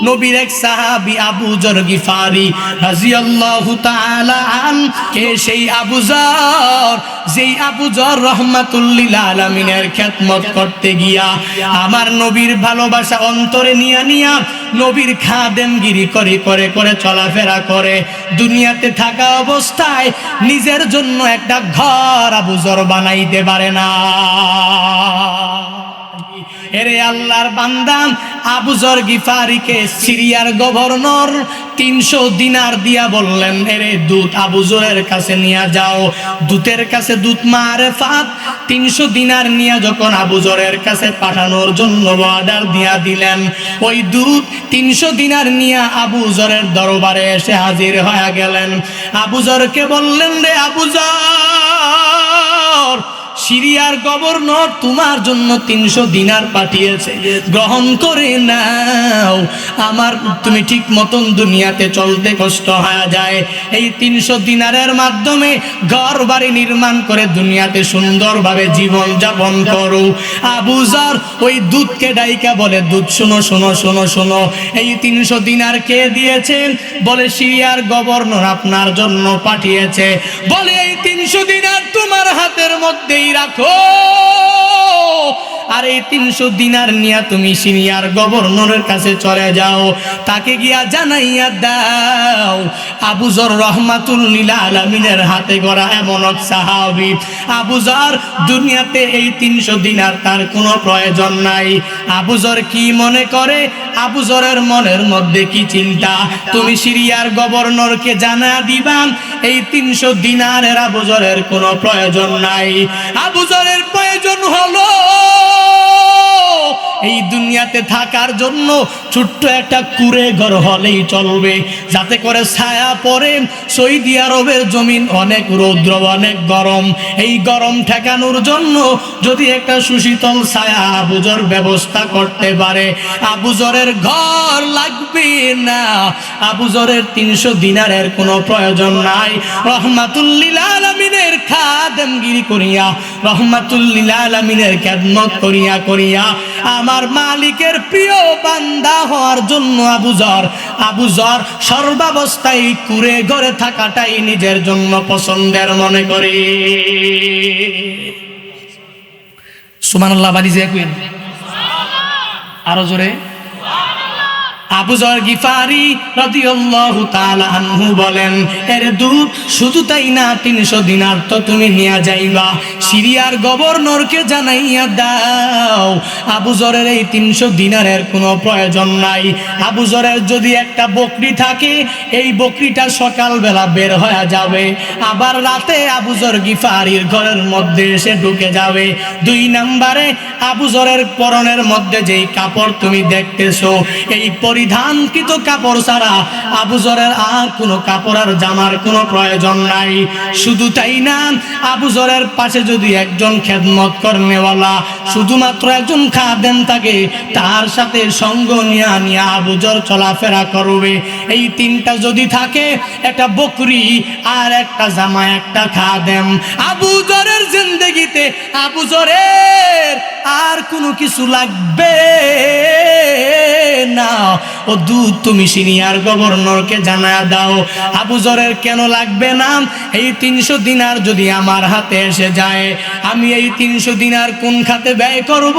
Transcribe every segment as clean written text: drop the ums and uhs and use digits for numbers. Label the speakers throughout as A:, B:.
A: নবীর এক সাহাবী আবু যর গিফারি রাদিয়াল্লাহু তাআলা আন, কে সেই আবু যর, যেই আবু যর রাহমাতুল লিল আলামিনের খেদমত করতে গিয়া আমার নবীর ভালোবাসা অন্তরে নিয়া নিয়া নবীর খাদেমগিরি করে করে করে চলাফেরা করে। দুনিয়াতে থাকা অবস্থায় নিজের জন্য একটা ঘর আবু যর বানাইতে পারে না। এরে আল্লাহর বান্দা, আবু যর গিফারিকে সিরিয়ার গভর্নর 300 দিনার দিয়া বললেন, এরে দূত আবু যরের কাছে নিয়ে যাও। দূতের কাছে দূত মারেফাত 300 দিনার নিয়ে যখন আবু যরের কাছে পাঠানোর জন্য অর্ডার দিয়া দিলেন, ওই দূত 300 দিনার নিয়ে আবু যরের দরবারে এসে হাজির হয়ে গেলেন। আবু যরকে বললেন, রে আবু যর, সিরিয়ার গভর্নর তোমার জন্য 300 দিনার পাঠিয়েছে, গ্রহণ করে নাও। আমার তুমি ঠিক মতন দুনিয়াতে চলতে কষ্ট হয়ে যায়, এই 300 দিনারের মাধ্যমে ঘর বাড়ি নির্মাণ করে দুনিয়াতে সুন্দরভাবে জীবন যাপন করো। আবু যর ওই দূতকে ডাইকা বলে, দূত শোনো শোনো শোনো শোনো, এই 300 দিনার কে দিয়েছেন? বলে সিরিয়ার গভর্নর আপনার জন্য পাঠিয়েছে। বলে এই 300 দিনার তোমার হাতের মধ্যেই রাখো, আর এই 300 দিনার নিয়া তুমি সিরিয়ার গভর্নরের কাছে চলে যাও, তাকে গিয়া জানাইয়া দাও আবু যর রাহমাতুল লিল আলামিনের হাতে গড়া এমন এক সাহাবী। আবু যর দুনিয়াতে এই 300 দিনার তার কোনো প্রয়োজন নাই। আবু যর কি মনে করে, আবু যরের মনের মধ্যে কি চিন্তা, তুমি সিরিয়ার গভর্নরকে জানা দিবা এই 300 দিনারের আবু যরের কোনো প্রয়োজন নাই। আবু যরের প্রয়োজন হলো এই দুনিয়াতে থাকার জন্য ছোট্ট একটা কুড়ে ঘর হলেই চলবে, যাতে করে ছায়া পড়ে। সৌদি আরবের জমিন অনেক রৌদ্র, অনেক গরম, এই গরম ঠেকানোর জন্য যদি একটা সুশীতল ছায়া আবু যর ব্যবস্থা করতে পারে, আবু যরের ঘর লাগবে না, আবু যরের 300 দিনারের কোনো প্রয়োজন নাই। রহমাতুল লিল আলামিনের খাদেমগিরি করিয়া, রহমাতুল লিল আলামিনের খেদমত করিয়া করিয়া আমার মালিকের প্রিয় বান্দা হওয়ার জন্য আবু যর সর্বাবস্থায় কুড়ে ঘরে থাকাটাই নিজের জন্য পছন্দের মনে করে। সুবহানাল্লাহ, বাড়ি যে কইন আরো জোরে। আবু যর গিফারি রাদিয়াল্লাহু তাআলা আনহু বলেন, এর দূত শুধু তাই না, 300 দিনার তো তুমি নিয়ে যাইবা, সিরিয়ার গভর্নরকে জানাইয়া দাও আবু যরের এই 300 দিনারের কোনো প্রয়োজন নাই। আবু যরের যদি একটা বকরি থাকে, এই বকরিটা সকালবেলা বের হয়ে যাবে, আবার রাতে আবু যর গিফারির ঘরের মধ্যে এসে ঢুকে যাবে। 2 নম্বরে আবু যরের পরনের মধ্যে যেই কাপড় তুমি দেখতেছো, এই পরিধানকৃত কাপড় ছাড়া আবু যরের আর কোনো কাপড় আর জামার কোনো প্রয়োজন নাই। শুধু তাই না, আবু যরের পাশে যদি একজন খেদমত কর্নেওয়ালা, শুধুমাত্র একজন খাদেম থাকে, তার সাথে সঙ্গ নিয়া নিয়া আবু যর চলাফেরা করবে। এই 3টা যদি থাকে, একটা বকরি আর একটা জামা, একটা খাদেম, আবু যরের জিন্দেগিতে আবু যরের আর কোনো কিছু লাগবে না। ও দূত তুমি সিরিয়ার গভর্নরকে জানা দাও আবু যরের কেন লাগবে না। এই 300 দিনার যদি আমার হাতে এসে যায়, আমি এই 300 দিনার কোন খাতে ব্যয় করব?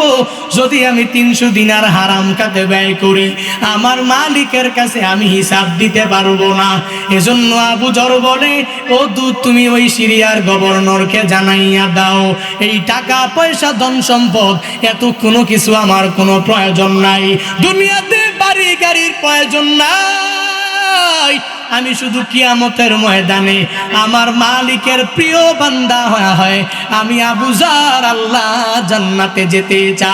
A: যদি আমি 300 দিনার হারাম খাতে ব্যয় করি, আমার মালিকের কাছে আমি হিসাব দিতে পারবো না। এজন্য আবু যর বলে, ও দূত তুমি ওই সিরিয়ার গভর্নরকে জানাইয়া দাও, এই টাকা পয়সা ধন সম্পদ এত কোনো কিছু আমার কোনো প্রয়োজন নাই, দুনিয়াতে বাড়ি গাড়ির প্রয়োজন নাই। আমি শুধু কিয়ামতের ময়দানে আমার মালিকের প্রিয় বান্দা হয় আমি আবু যর আল্লাহ জান্নাতে যেতে চাই।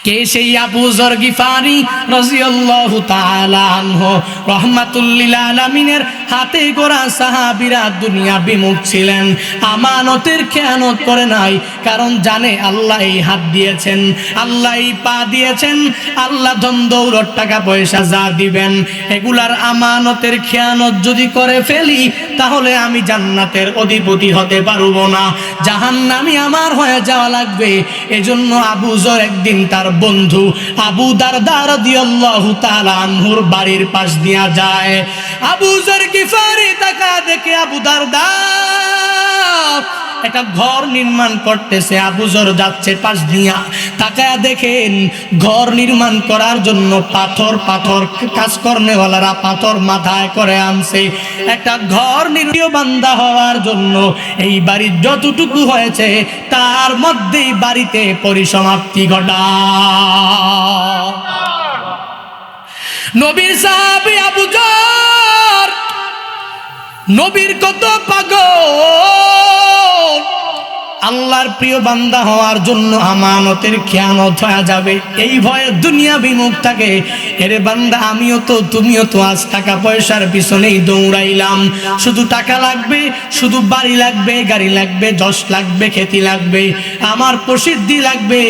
A: কে সেই আবু যর গিফারি রাদিয়াল্লাহু তাআলা আনহু? রাহমাতুল লিল আলামিনের হাতে গড়া সাহাবীরা দুনিয়া বিমুখ ছিলেন, আমানতের খেয়ানত করে নাই, কারণ জানে আল্লাহ এই হাত দিয়েছেন, আল্লাহ এই পা দিয়েছেন, আল্লাহ ধন দৌলত টাকা পয়সা যা দিবেন এগুলার আমানতের খেয়ানত যদি করে ফেলি, তাহলে আমি জান্নাতের অধিপতি হতে পারবো না, জাহান্নামী আমার হয়ে যাওয়া লাগবে। এজন্য আবু যর একদিন তার বন্ধু আবু দারদা রাদিয়াল্লাহু তাআলা আনহুর বাড়ির পাশ দিয়া যায়। আবু যর গিফারি তাকায় দেখে আবু দারদা একটা ঘর নির্মাণ করতেছে। আবু যর যাচ্ছে পাশ দিয়া, তাকায় দেখেন ঘর নির্মাণ করার জন্য পাথর কাজ কর্মেওয়ালারা পাথর মাথায় করে আনছে। একটা ঘর নির্মীয় বান্দা হওয়ার জন্য এই বাড়ির যতটুকু হয়েছে তার মধ্যেই বাড়িতে পরিসমাপ্তি ঘটায়। নবীর সাহাবী আবু যর নবীর কত পাগল, আল্লাহর প্রিয় বান্দা হওয়ার জন্য আমানতের খেয়ানত হয়ে যাবে এই ভয়ে দুনিয়া বিমুখ থাকে। এরে বান্দা আমিও তো তুমিও তো আজ টাকা পয়সার পিছনেই দৌড়াইলাম, শুধু টাকা লাগবে, শুধু বাড়ি লাগবে, গাড়ি লাগবে, যশ লাগবে, খ্যাতি লাগবে, আমার প্রসিদ্ধি লাগবে,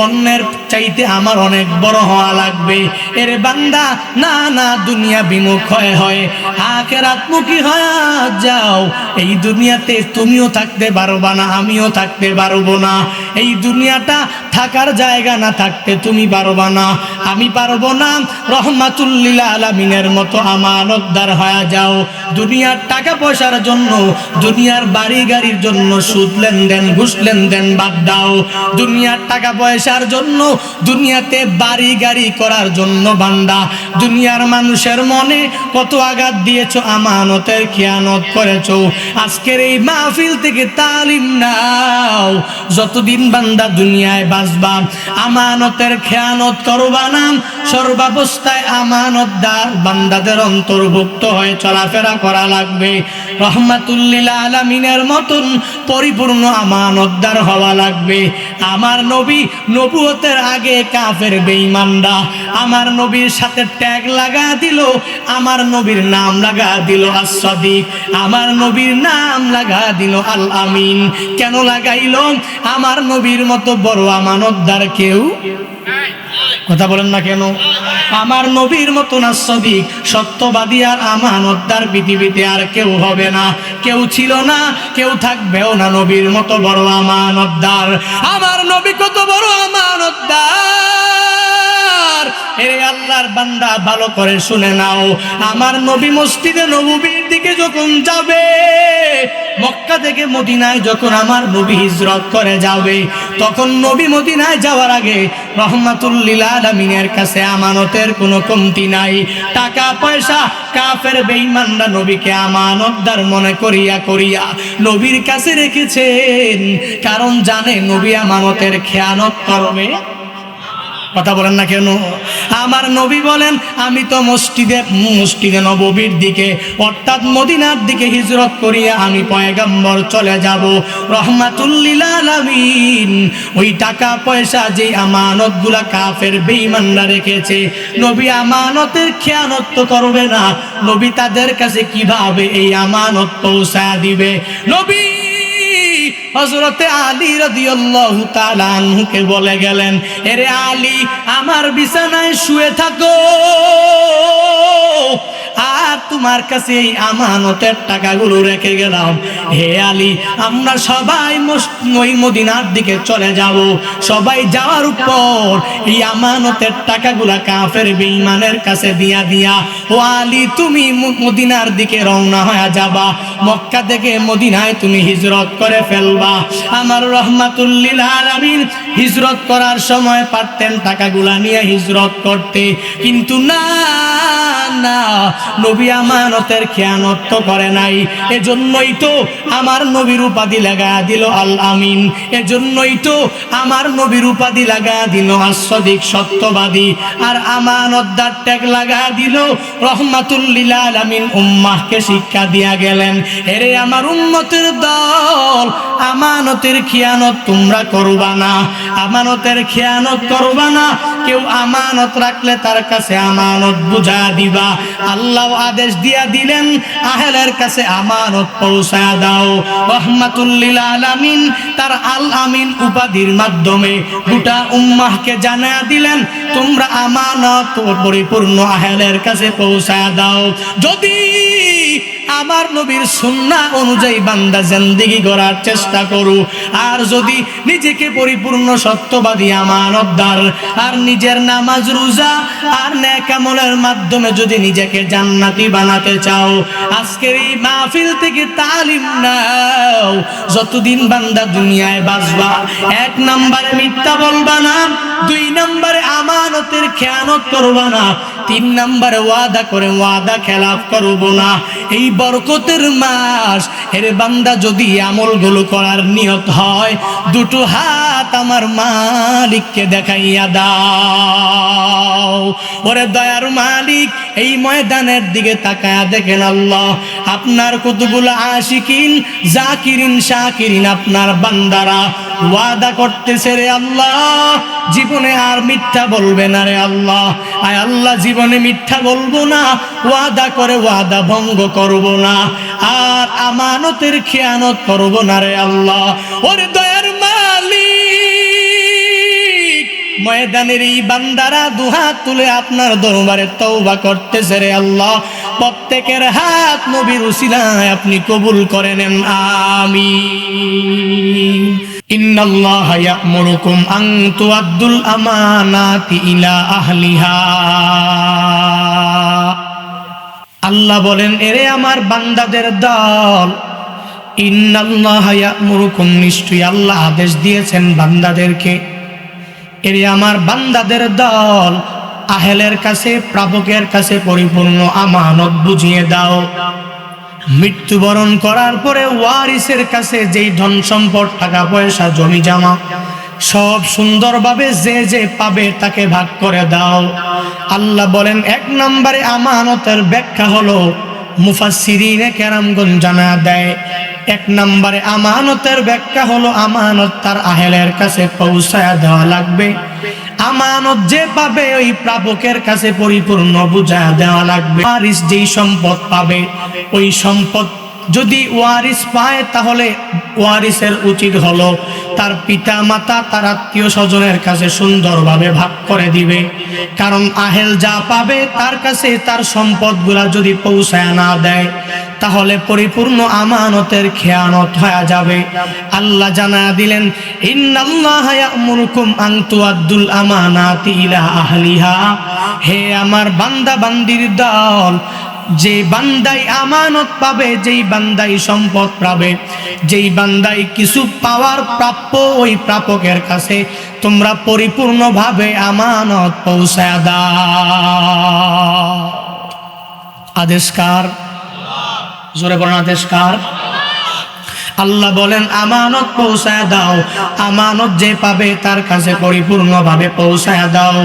A: অন্যের চাইতে আমার অনেক বড় হওয়া লাগবে। এরে বান্দা না না, দুনিয়া বিমুখ হয় আখিরাতমুখী হয়ে যাও। এই দুনিয়াতে তুমিও থাকতে পারবা না, আমিও থাকতে পারবো না। এই দুনিয়াটা থাকার জায়গা না, থাকতে তুমি পারবা না, আমি পারবো না। রহমাতুল লিল আলামিনের মতো আমানতদার হয়ে যাও। দুনিয়ার টাকা পয়সার জন্য, দুনিয়ার বাড়ি গাড়ির জন্য সুদ লেনদেন, ঘুষ লেনদেন বাদ দাও। দুনিয়ার টাকা পয়সার জন্য, দুনিয়াতে বাড়ি গাড়ি করার জন্য বান্দা দুনিয়ার মানুষের মনে কত আঘাত দিয়েছো, আমানতের খেয়ানত করেছো। আজকের এই মাহফিল থেকে তালিম নাও, যতদিন বান্দা দুনিয়ায় বাঁচবা আমানতের খেয়ানত করবা না। সর্বাবস্থায় আমানতদার বান্দাদের অন্তর্ভুক্ত হয়ে চলাফেরা করা লাগবে। রহমাতুল লিল আলামিনের মতন পরিপূর্ণ আমানতদার হওয়া লাগবে। আমার নবী নবুয়তের আগে কাফের বেঈমানরা আমার নবীর সাথে ট্যাগ লাগা দিল, আমার নবীর নাম লাগা দিল as-সাদিক, আমার নবীর নাম লাগা দিল আল আমিন। কেন লাগাইল? আমার নবীর মতো বড় আমানতদার কেউ কথা বলেন না কেন? আমার নবীর মতো as-সাদিক, সত্যবাদী আর আমানতদার পৃথিবীতে আর কেউ হবে না, কেউ ছিল না, কেউ থাকবেও না নবীর মতো বড় আমানতদার। আমার নবী কত বড় আমানতদার, এরে আল্লাহর বান্দা ভালো করে শুনে নাও। আমার নবী মসজিদে নববীর দিকে যখন যাবে, মক্কা থেকে মদিনায় যখন আমার নবী হিজরত করে যাবে, তখন নবী মদিনায় যাওয়ার আগে রহমাতুল লিল আলামিনের কাছে আমানতের কোনো কমতি নাই। টাকা পয়সা কাফের বেঈমানরা নবীকে আমানতদার মনে করিয়া নবীর কাছে রেখেছেন, কারণ জানে নবী আমানতের খেয়ানত করবে। কথা বলেন না কেন? আমার নবী বলেন আমি তো মসজিদে নববীর দিকে অর্থাৎ মদিনার দিকে হিজরত করিয়া আমি পয়গম্বর চলে যাব। রহমাতুল লিল আলামিন ওই টাকা পয়সা যে আমানতগুলা কাফের বেঈমানরা রেখেছে, নবী আমানতের খেয়ানত তো করবে না, নবী তাদের কাছে কিভাবে এই আমানত পৌঁছায় দিবে? নবী হযরতে আলী রাদিয়াল্লাহু তাআলা আনহুকে বলে গেলেন, এরে আলী আমার বিছানায় শুয়ে থাকো, আর তোমার কাছে এই আমানতের টাকাগুলো রেখে গেলাম। হে আলী, আমরা সবাই ওই মদিনার দিকে চলে যাব। সবাই যাওয়ার পর এই আমানতের টাকাগুলা কাফের বেঈমানের কাছে দিয়া ও আলী তুমি মদিনার দিকে রওনা হয়ে যাবা, মক্কা থেকে মদিনায় তুমি হিজরত করে ফেলবা। আমার রহমাতুল লিল আলামিন হিজরত করার সময় পারতেন টাকাগুলা নিয়ে হিজরত করতে, কিন্তু না, নবী আমানতের খেয়ানত তো করে নাই। এজন্যই তো আমার নবীর উপাধি লাগা দিল আল আমিন, এজন্যই তো আমার নবীর উপাধি লাগা দিল as-সাদিক, সত্যবাদী, আর আমানতদার ট্যাগ লাগা দিল রহমাতুল লিল আলামিন। উম্মাহকে শিক্ষা দিয়া গেলেন, এরে আমার উম্মতের দল, আমানতের খেয়ানত তোমরা করবা না, আমানতের খেয়ানত করবা না। কেউ আমানত রাখলে তার কাছে আমানত বুঝা দিবা। আল্লাহ আদেশ দিয়া দিলেন আহলের কাছে আমানত পৌঁছায়া দাও। রহমাতুল লিল আলামিন তার আল আমিন উপাধির মাধ্যমে গোটা উম্মাহকে জানায়া দিলেন তোমরা আমানত পরিপূর্ণ আহলের কাছে পৌঁছায়া দাও। যদি আমার নবীর সুন্নাহ অনুযায়ী বান্দা জিন্দেগি গড়ার চেষ্টা করু। আর যদি নিজেকে পরিপূর্ণ সত্যবাদী আমানতদার আর নিজের নামাজ রোজা আর নেক আমলের মাধ্যমে যদি নিজেকে জান্নাতি বানাতে চাও, আজকের এই মাহফিল থেকে তালিম নাও। যতদিন বান্দা দুনিয়ায় বাঁচবা, 1 নম্বরে মিথ্যা বলবা না, 2 নম্বরে আমানতের খেয়ানত করবা না, 3 নম্বরে ওয়াদা করে ওয়াদা খেলাফ করবো না। এই বরকতের মাস এর বান্দা যদি আমলগুলো করার নিয়ত হয়, 2টো হাত আমার মালিককে দেখাইয়া দাও। ওরে দয়ার মালিক, এই ময়দানের দিকে তাকায়া দেখেন আল্লাহ, আপনার কতগুলো আশিকিন জাকিরিন শাকিরিন আপনার বান্দারা ওয়াদা করতেছে রে আল্লাহ, জীবনে আর মিথ্যা বলবে না রে আল্লাহ। আয় আল্লাহ, জীবনে মিথ্যা বলবো না, ওয়াদা করে ওয়াদা ভঙ্গ করব না, আর আমানতের খেয়ানত করব না রে আল্লাহ। ওরে দয়ার মালিক, ময়দানের এই বান্দারা দুহাত তুলে আপনার দরবারে তওবা করতেছে রে আল্লাহ। প্রত্যেকের হাত নবীর উসিলায় আপনি কবুল করে নেন, আমিন। ইন্নাল্লাহা ইয়া'মুরুকুম আন তুআদ্দুল আমানাতি ইলা আহলিহা। আল্লাহ বলেন, এরে আমার বান্দাদের দল, ইন্নাল্লাহা ইয়া'মুরুকুম, নিশ্চয়ই আল্লাহ আদেশ দিয়েছেন বান্দাদেরকে, এরে আমার বান্দাদের দল, আহেলের কাছে প্রাপকের কাছে পরিপূর্ণ আমানত বুঝিয়ে দাও। মৃত্যুবরণ করার পরে ওয়ারিসের কাছে যেই ধন সম্পদ টাকা পয়সা জমি জমা সব সুন্দরভাবে যে যে পাবে তাকে ভাগ করে দাও। আল্লাহ বলেন, 1 নম্বরে আমানতের ব্যাখ্যা হলো মুফাসসিরিনে কেরামগণ জানা দেয়, 1 নম্বরে আমানতের ব্যাখ্যা হলো আমানত তার আহেলের কাছে পৌঁছায়া দেওয়া লাগবে। আমানত যে পাবে ওই প্রাপকের কাছে পরিপূর্ণ বুঝায়া দেওয়া লাগবে। ওয়ারিস যেই সম্পদ পাবে, ওই সম্পদ যদি ওয়ারিস পায় তাহলে ওয়ারিসের উচিত হলো তার পিতা মাতা তার আত্মীয় স্বজনের কাছে সুন্দরভাবে ভাগ করে দিবে। কারণ আহেল যা পাবে তার কাছে তার সম্পদগুলা যদি পৌঁছায় না দেয় তাহলে পরিপূর্ণ আমানতের খেয়ানত হয়ে যাবে। আল্লাহ জানা দিলেন, ইন্নাল্লাহা ইয়া'মুরুকুম আন তুআদ্দুল আমানাতি ইলা আহলিহা। হে আমার বান্দা বান্দির দল, যে বান্দাই আমানত পাবে, যেই বান্দাই সম্পদ পাবে, যেই বান্দাই কিছু পাওয়ার প্রাপ্য, ওই প্রাপকের কাছে তোমরা পরিপূর্ণভাবে আমানত পৌঁছায় দাও। আদেশকার, জোরে বলেন আদেশকার। আল্লাহ বলেন, আমানত পৌঁছায় দাও, আমানত যে পাবে তার কাছে পরিপূর্ণভাবে পৌঁছায় দাও।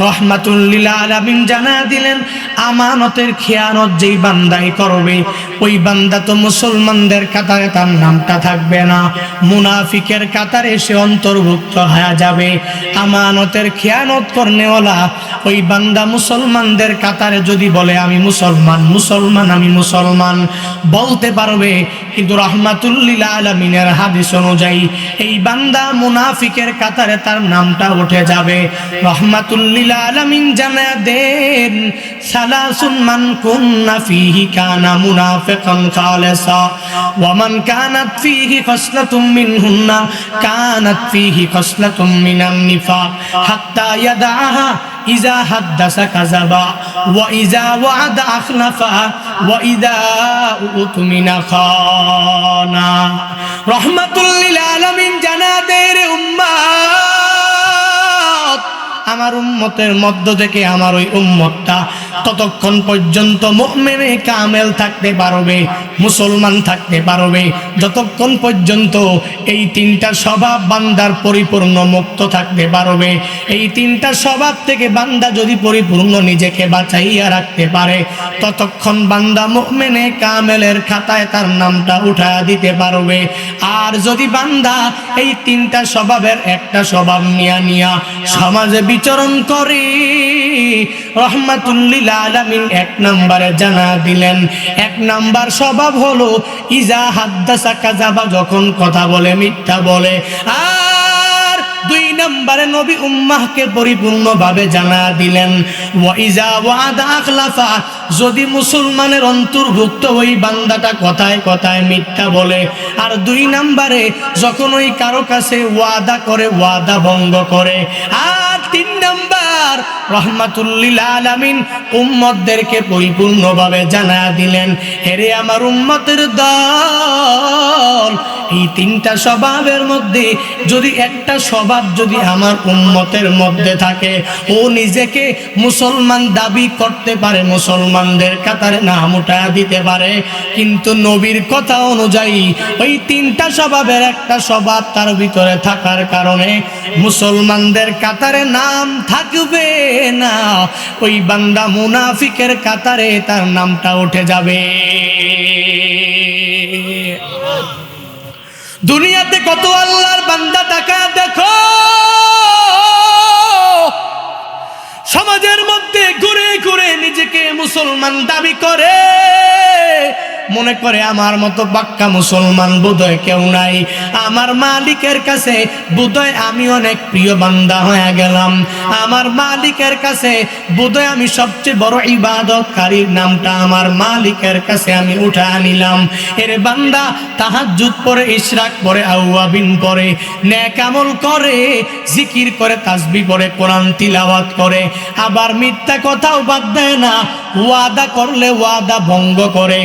A: রাহমাতুল লিল আলামিন জানা দিলেন, আমানতের খেয়ানত যেই বান্দাই করবে, ওই বান্দা তো মুসলমানদের কাতারে তার নামটা থাকবে না, মুনাফিকের কাতারে সে অন্তর্ভুক্ত হয়ে যাবে। আমানতের খেয়ানত করনেওয়ালা ওই বান্দা মুসলমানদের কাতারে যদি বলে আমি মুসলমান, মুসলমান, আমি মুসলমান বলতে পারবে, কিন্তু রাহমাতুল লিল আলামিনের হাদিস অনুযায়ী এই বান্দা মুনাফিকের কাতারে তার নামটা উঠে যাবে। রাহমাতুল লিল আলামিন জানা দেন, সালাসুন মান কুন্না ফীহি কানা মুনাফিকান খালিসা ওয়া মান কানাত ফীহি খাসলাতুম মিনহুন্না কানাত ফীহি খাসলাতুম মিনান নিফাক হাত্তা ইয়াদাহা ইজা হাদ্দাসা কাযাবা ওয়া ইজা ওয়া'আদা আখলাফা ওয়া ইজা উতমিনা খানা। রাহমাতুল লিল আলামিন জানা দেন, উম্মত, আমার উম্মতের মধ্য থেকে আমার ওই উম্মতটা ততক্ষণ পর্যন্ত মুমিনে কামেল থাকতে পারবে, মুসলমান থাকতে পারবে, যতক্ষণ পর্যন্ত এই 3টা স্বভাব বান্দার পরিপূর্ণ মুক্ত থাকতে পারবে। এই 3টা স্বভাব থেকে বান্দা যদি পরিপূর্ণ নিজেকে বাঁচাইয়া রাখতে পারে, ততক্ষণ বান্দা মুমিনে কামেলের খাতায় তার নামটা উঠায়া দিতে পারবে। আর যদি বান্দা এই 3টা স্বভাবের একটা স্বভাব নিয়া সমাজে বিচরণ করে, রাহমাতুল লিল আলামিন 1 নম্বরে জানা দিলেন, 1 নম্বর স্বভাব হলো ইজা হাদ্দাসা কাযাবা, যখন কথা বলে মিথ্যা বলে। আর 2 নম্বরে নবী উম্মাহকে পরিপূর্ণভাবে জানা দিলেন, ওয়া ইজা ওয়াদা আখলাফা, যদি মুসলমানের অন্তর্ভুক্ত ওই বান্দাটা কথায় কথায় মিথ্যা বলে। আর 2 নম্বরে যখন ওই কারো কাছে ওয়াদা করে ওয়াদা ভঙ্গ করে। আর 3 নম্বর রহমাতুল লিল আলামিন উম্মতদেরকে পরিপূর্ণভাবে জানা দিলেন, হেরে আমার উম্মতের দল, এই 3টা স্বভাবের মধ্যে যদি একটা স্বভাব যদি আমার উম্মতের মধ্যে থাকে, ও নিজেকে মুসলমান দাবি করতে পারে, মুসলমানদের কাতারে নাম উঠা দিতে পারে, কিন্তু নবীর কথা অনুযায়ী ওই 3টা স্বভাবের একটা স্বভাব তার ভিতরে থাকার কারণে মুসলমানদের কাতারে নাম থাকবে না, ওই বান্দা মুনাফিকের কাতারে তার নামটা উঠে যাবে। দুনিয়াতে কত আল্লাহর বান্দা টাকা দেখো, সমাজের মধ্যে ঘুরে ঘুরে নিজেকে মুসলমান দাবি করে, মনে করে আমার মতো পাক্কা মুসলমান বোধহয় কেউ নাই, আমার মালিকের কাছে বোধহয় আমি অনেক প্রিয় বান্দা হয়ে গেলাম, আমার মালিকের কাছে বোধহয় আমি সবচেয়ে বড় ইবাদতকারীর নামটা আমার মালিকের কাছে আমি উঠা নিলাম। এর বান্দা তাহাজ্জুদ পড়ে, ইশরাক পড়ে, আওয়াবিন পড়ে, নেক আমল করে, জিকির করে, তাসবিহ পড়ে, কোরআন তিলাওয়াত করে, আবার মিথ্যা কথাও বাদ দেয় না, ওয়াদা করলে ওয়াদা ভঙ্গ করে,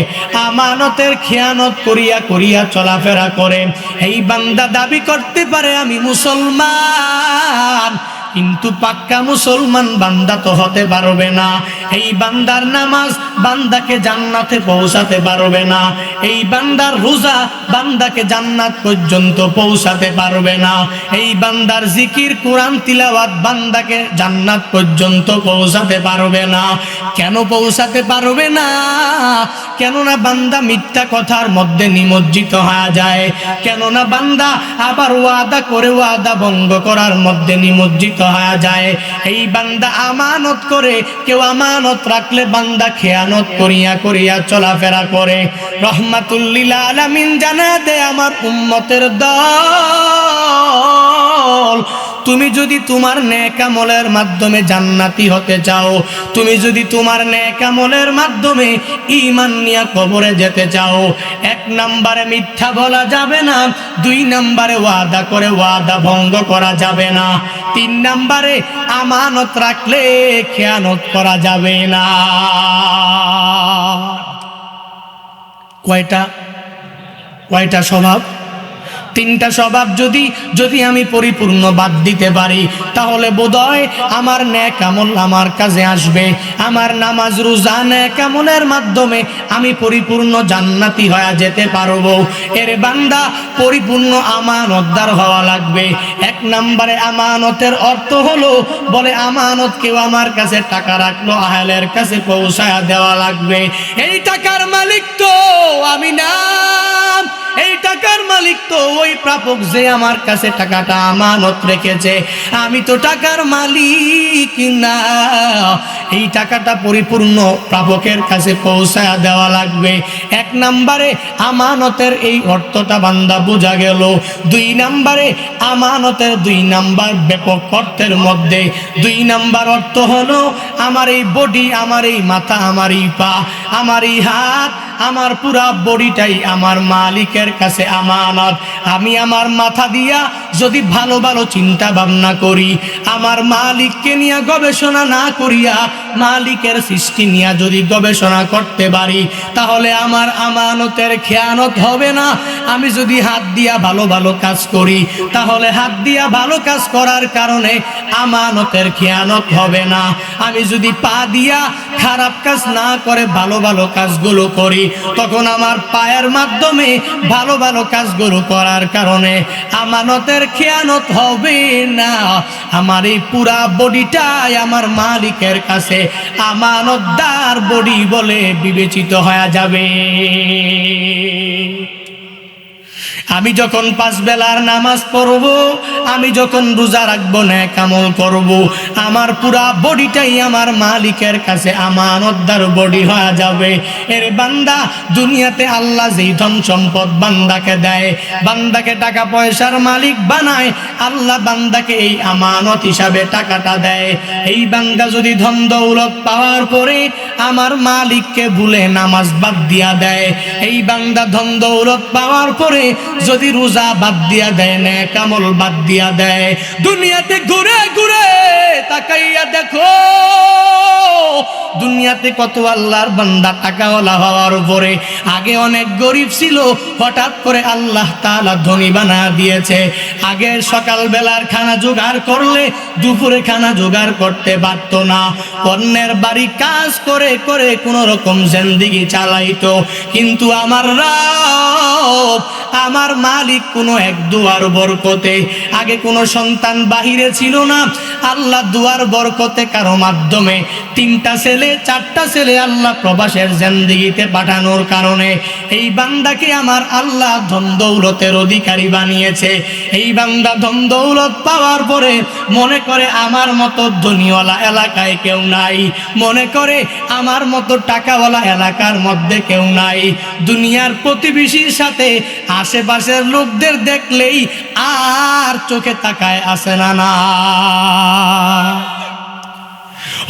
A: আমানতের খেয়ানত করিয়া করিয়া চলাফেরা করে। এই বান্দা দাবি করতে পারে আমি মুসলমান, কিন্তু পাক্কা মুসলমান বান্দা তো হতে পারবে না। এই বান্দার নামাজ বান্দাকে জান্নাতে পৌঁছাতে পারবে না, এই বান্দার রোজা বান্দাকে জান্নাত পর্যন্ত পৌঁছাতে পারবে না, এই বান্দার জিকির কোরআন তিলাওয়াত বান্দাকে জান্নাত পর্যন্ত পৌঁছাতে পারবে না। কেন পৌঁছাতে পারবে না? কেননা বান্দা মিথ্যা কথার মধ্যে নিমজ্জিত হয়ে যায়, কেননা বান্দা আবার ওয়াদা করে ওয়াদা ভঙ্গ করার মধ্যে নিমজ্জিত হয়ে যায়। এই বান্দা আমানত করে, কেউ আমানত রাখলে বান্দা খেয়ানত করিয়া করিয়া চলাফেরা করে। রহমাতুল লিল আলামিন জানা দে আমার উম্মতের দল, তুমি যদি তোমার নেক আমলের মাধ্যমে জান্নাতি হতে চাও, তুমি যদি তোমার নেক আমলের মাধ্যমে ঈমান নিয়ে কবরে যেতে চাও, 1 নম্বরে মিথ্যা বলা যাবে না, 2 নম্বরে ওয়াদা করে ওয়াদা ভঙ্গ করা যাবে না, 3 নম্বরে আমানত রাখলে খেয়ানত করা যাবে না। কয়টা স্বভাব? 3টা স্বভাব যদি আমি পরিপূর্ণ বাদ দিতে পারি, তাহলে বোধহয় আমার নেক আমল আমার কাছে আসবে, আমার নামাজ রোজা নেক আমলের মাধ্যমে আমি পরিপূর্ণ জান্নাতি হয়ে যেতে পারবো। এর বান্দা পরিপূর্ণ আমানতদার হওয়া লাগবে। 1 নম্বরে আমানতের অর্থ হলো, বলে আমানত কেউ আমার কাছে টাকা রাখলো, আহলের কাছে পৌঁছায়া দেওয়া লাগবে। এই টাকার মালিক তো আমি না, এই টাকার মালিক তো ওই প্রাপক যে আমার কাছে টাকাটা আমানত রেখেছে, আমি তো টাকার মালিক না। এই টাকাটা পরিপূর্ণ প্রাপকের কাছে পৌঁছায়া দেওয়া লাগবে। 1 নম্বরে আমানতের এই অর্থটা বান্দা বোঝা গেল। 2 নম্বরে আমানতের 2 নম্বর ব্যাপক অর্থের মধ্যে 2 নম্বর অর্থ হলো, আমার এই বডি, আমার এই মাথা, আমার এই পা, আমার এই হাত, আমার পুরা বডিটাই আমার মালিকের কাছে আমানত। আমি আমার মাথা দিয়া যদি ভালো ভালো চিন্তা ভাবনা করি, আমার মালিককে নিয়ে গবেষণা না করিয়া মালিকের সৃষ্টি নিয়ে যদি গবেষণা করতে পারি, তাহলে আমার আমানতের খেয়ানত হবে না। আমি যদি হাত দিয়া ভালো ভালো কাজ করি, তাহলে হাত দিয়া ভালো কাজ করার কারণে আমানতের খেয়ানত হবে না। আমি যদি পা দিয়া খারাপ কাজ না করে ভালো ভালো কাজগুলো করি, তখন আমার পায়ের মাধ্যমে ভালো ভালো কাজগুলো করার কারণে আমানতের খেয়ানত হবে না। আমার এই পুরা বডিটাই আমার মালিকের কাছে আমানতদার বডি বলে বিবেচিত হয়ে যাবে। আমি যখন 5 বেলার নামাজ পড়ব, আমি যখন রোজা রাখবো, নেক আমল করব, আমার পুরা বডিটাই আমার মালিকের কাছে আমানতদার বডি হয়ে যাবে। এর বান্দা, দুনিয়াতে আল্লাহ যেই ধন সম্পদ বান্দাকে দেয়, বান্দাকে টাকা পয়সার মালিক বানায়, আল্লাহ বান্দাকে এই আমানত হিসাবে টাকাটা দেয়। এই বান্দা যদি ধন দৌলত পাওয়ার পরে আমার মালিককে ভুলে নামাজ বাদ দিয়া দেয়, এই বান্দা ধন দৌলত পাওয়ার পরে যদি রোজা বাদ দিয়া দেয়, নেক আমল বাদ দিয়া দেয়, দুনিয়াতে ঘুরে ঘুরে তাকাইয়া দেখো, দুনিয়াতে কত আল্লাহর বান্দা টাকাওয়ালা হওয়ার পরে আগে অনেক গরিব ছিল, হঠাৎ করে আল্লাহ তাআলা ধনী বানা দিয়েছে। আগে সকাল বেলার খানা জোগাড় করলে দুপুরে খানা জোগাড় করতে পারত না, অন্যের বাড়ি কাজ করে করে কোন রকম জিন্দেগি চালাইতো। কিন্তু আমার রব, আমার মালিক কোনো এক দুয়ার বরকতে, আগে কোনো সন্তান বাহিরে ছিল না, আল্লাহ দুয়ার বরকতে কারো মাধ্যমে 3টা ছেলে 4টা ছেলে আল্লাহ প্রবাসের জিন্দেগিতে পাঠানোর কারণে এই বান্দাকে আমার আল্লাহ ধন দৌলতের অধিকারী বানিয়েছে। এই বান্দা ধন দৌলত পাওয়ার পরে মনে করে আমার মতো ধনীওয়ালা এলাকায় কেউ নাই, মনে করে আমার মতো টাকাওয়ালা এলাকার মধ্যে কেউ নাই। দুনিয়ার প্রতিবেশীর সাথে আশেপাশের লোকদের দেখলেই আর চোখে তাকায় আসে না।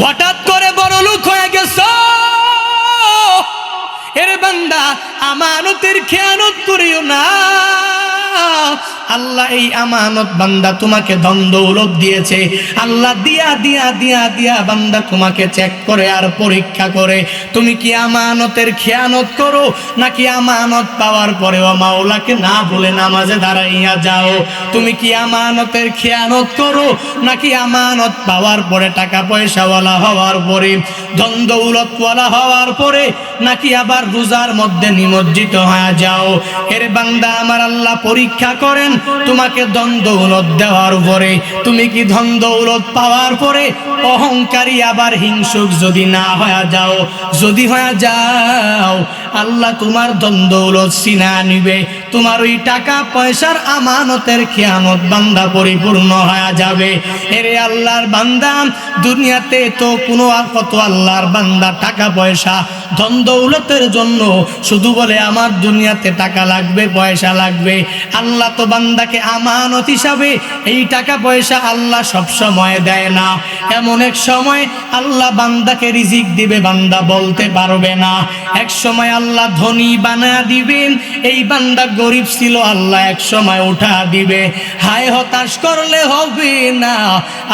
A: হঠাৎ করে বড় লোক হয়ে গেছ, এর বান্দা আমানতের খেয়ানত করিও না। আল্লাহ এই আমানত বান্দা তোমাকে ধন দৌলত দিয়েছে, আল্লাহ দিয়া দিয়া দিয়া দিয়া বান্দা তোমাকে চেক করে আর পরীক্ষা করে তুমি কি আমানতের খেয়ানত করো, নাকি আমানত পাওয়ার পরেও মাওলাকে না বলে নামাজে দাঁড়াইয়া যাও। তুমি কি আমানতের খেয়ানত করো, নাকি আমানত পাওয়ার পরে টাকা পয়সাওয়ালা হওয়ার পরে ধন দৌলতওয়ালা হওয়ার পরে নাকি আবার রোজার মধ্যে নিমজ্জিত হয়ে যাও। এর বান্দা আমার আল্লাহ পরীক্ষা করেন তোমাকে ধন দৌলত দেওয়ার পরে তুমি কি ধন দৌলত পাওয়ার পরে অহংকারী আবার হিংসুক যদি না হয়ে যাও, যদি হয়ে যাও আল্লাহ তোমার ধন দৌলত ছিনা নিবে, তোমার ওই টাকা পয়সার আমানতের খেয়ানত বান্দা পরিপূর্ণ হয়ে যাবে। এরে আল্লাহর বান্দা, দুনিয়াতে তো কোনো কত আল্লাহর বান্দা টাকা পয়সা ধন দৌলতের জন্য শুধু বলে আমার দুনিয়াতে টাকা লাগবে, পয়সা লাগবে। আল্লাহ তো বান্দাকে আমানত হিসাবে এই টাকা পয়সা আল্লাহ সব সময় দেয় না। এমন এক সময় আল্লাহ বান্দাকে রিজিক দিবে, বান্দা বলতে পারবে না। এক সময় আল্লাহ ধনী বানা দিবেন, এই বান্দা গরিব ছিল আল্লাহ এক সময় উঠা দিবে। হায় হতাশ করলে হবে না,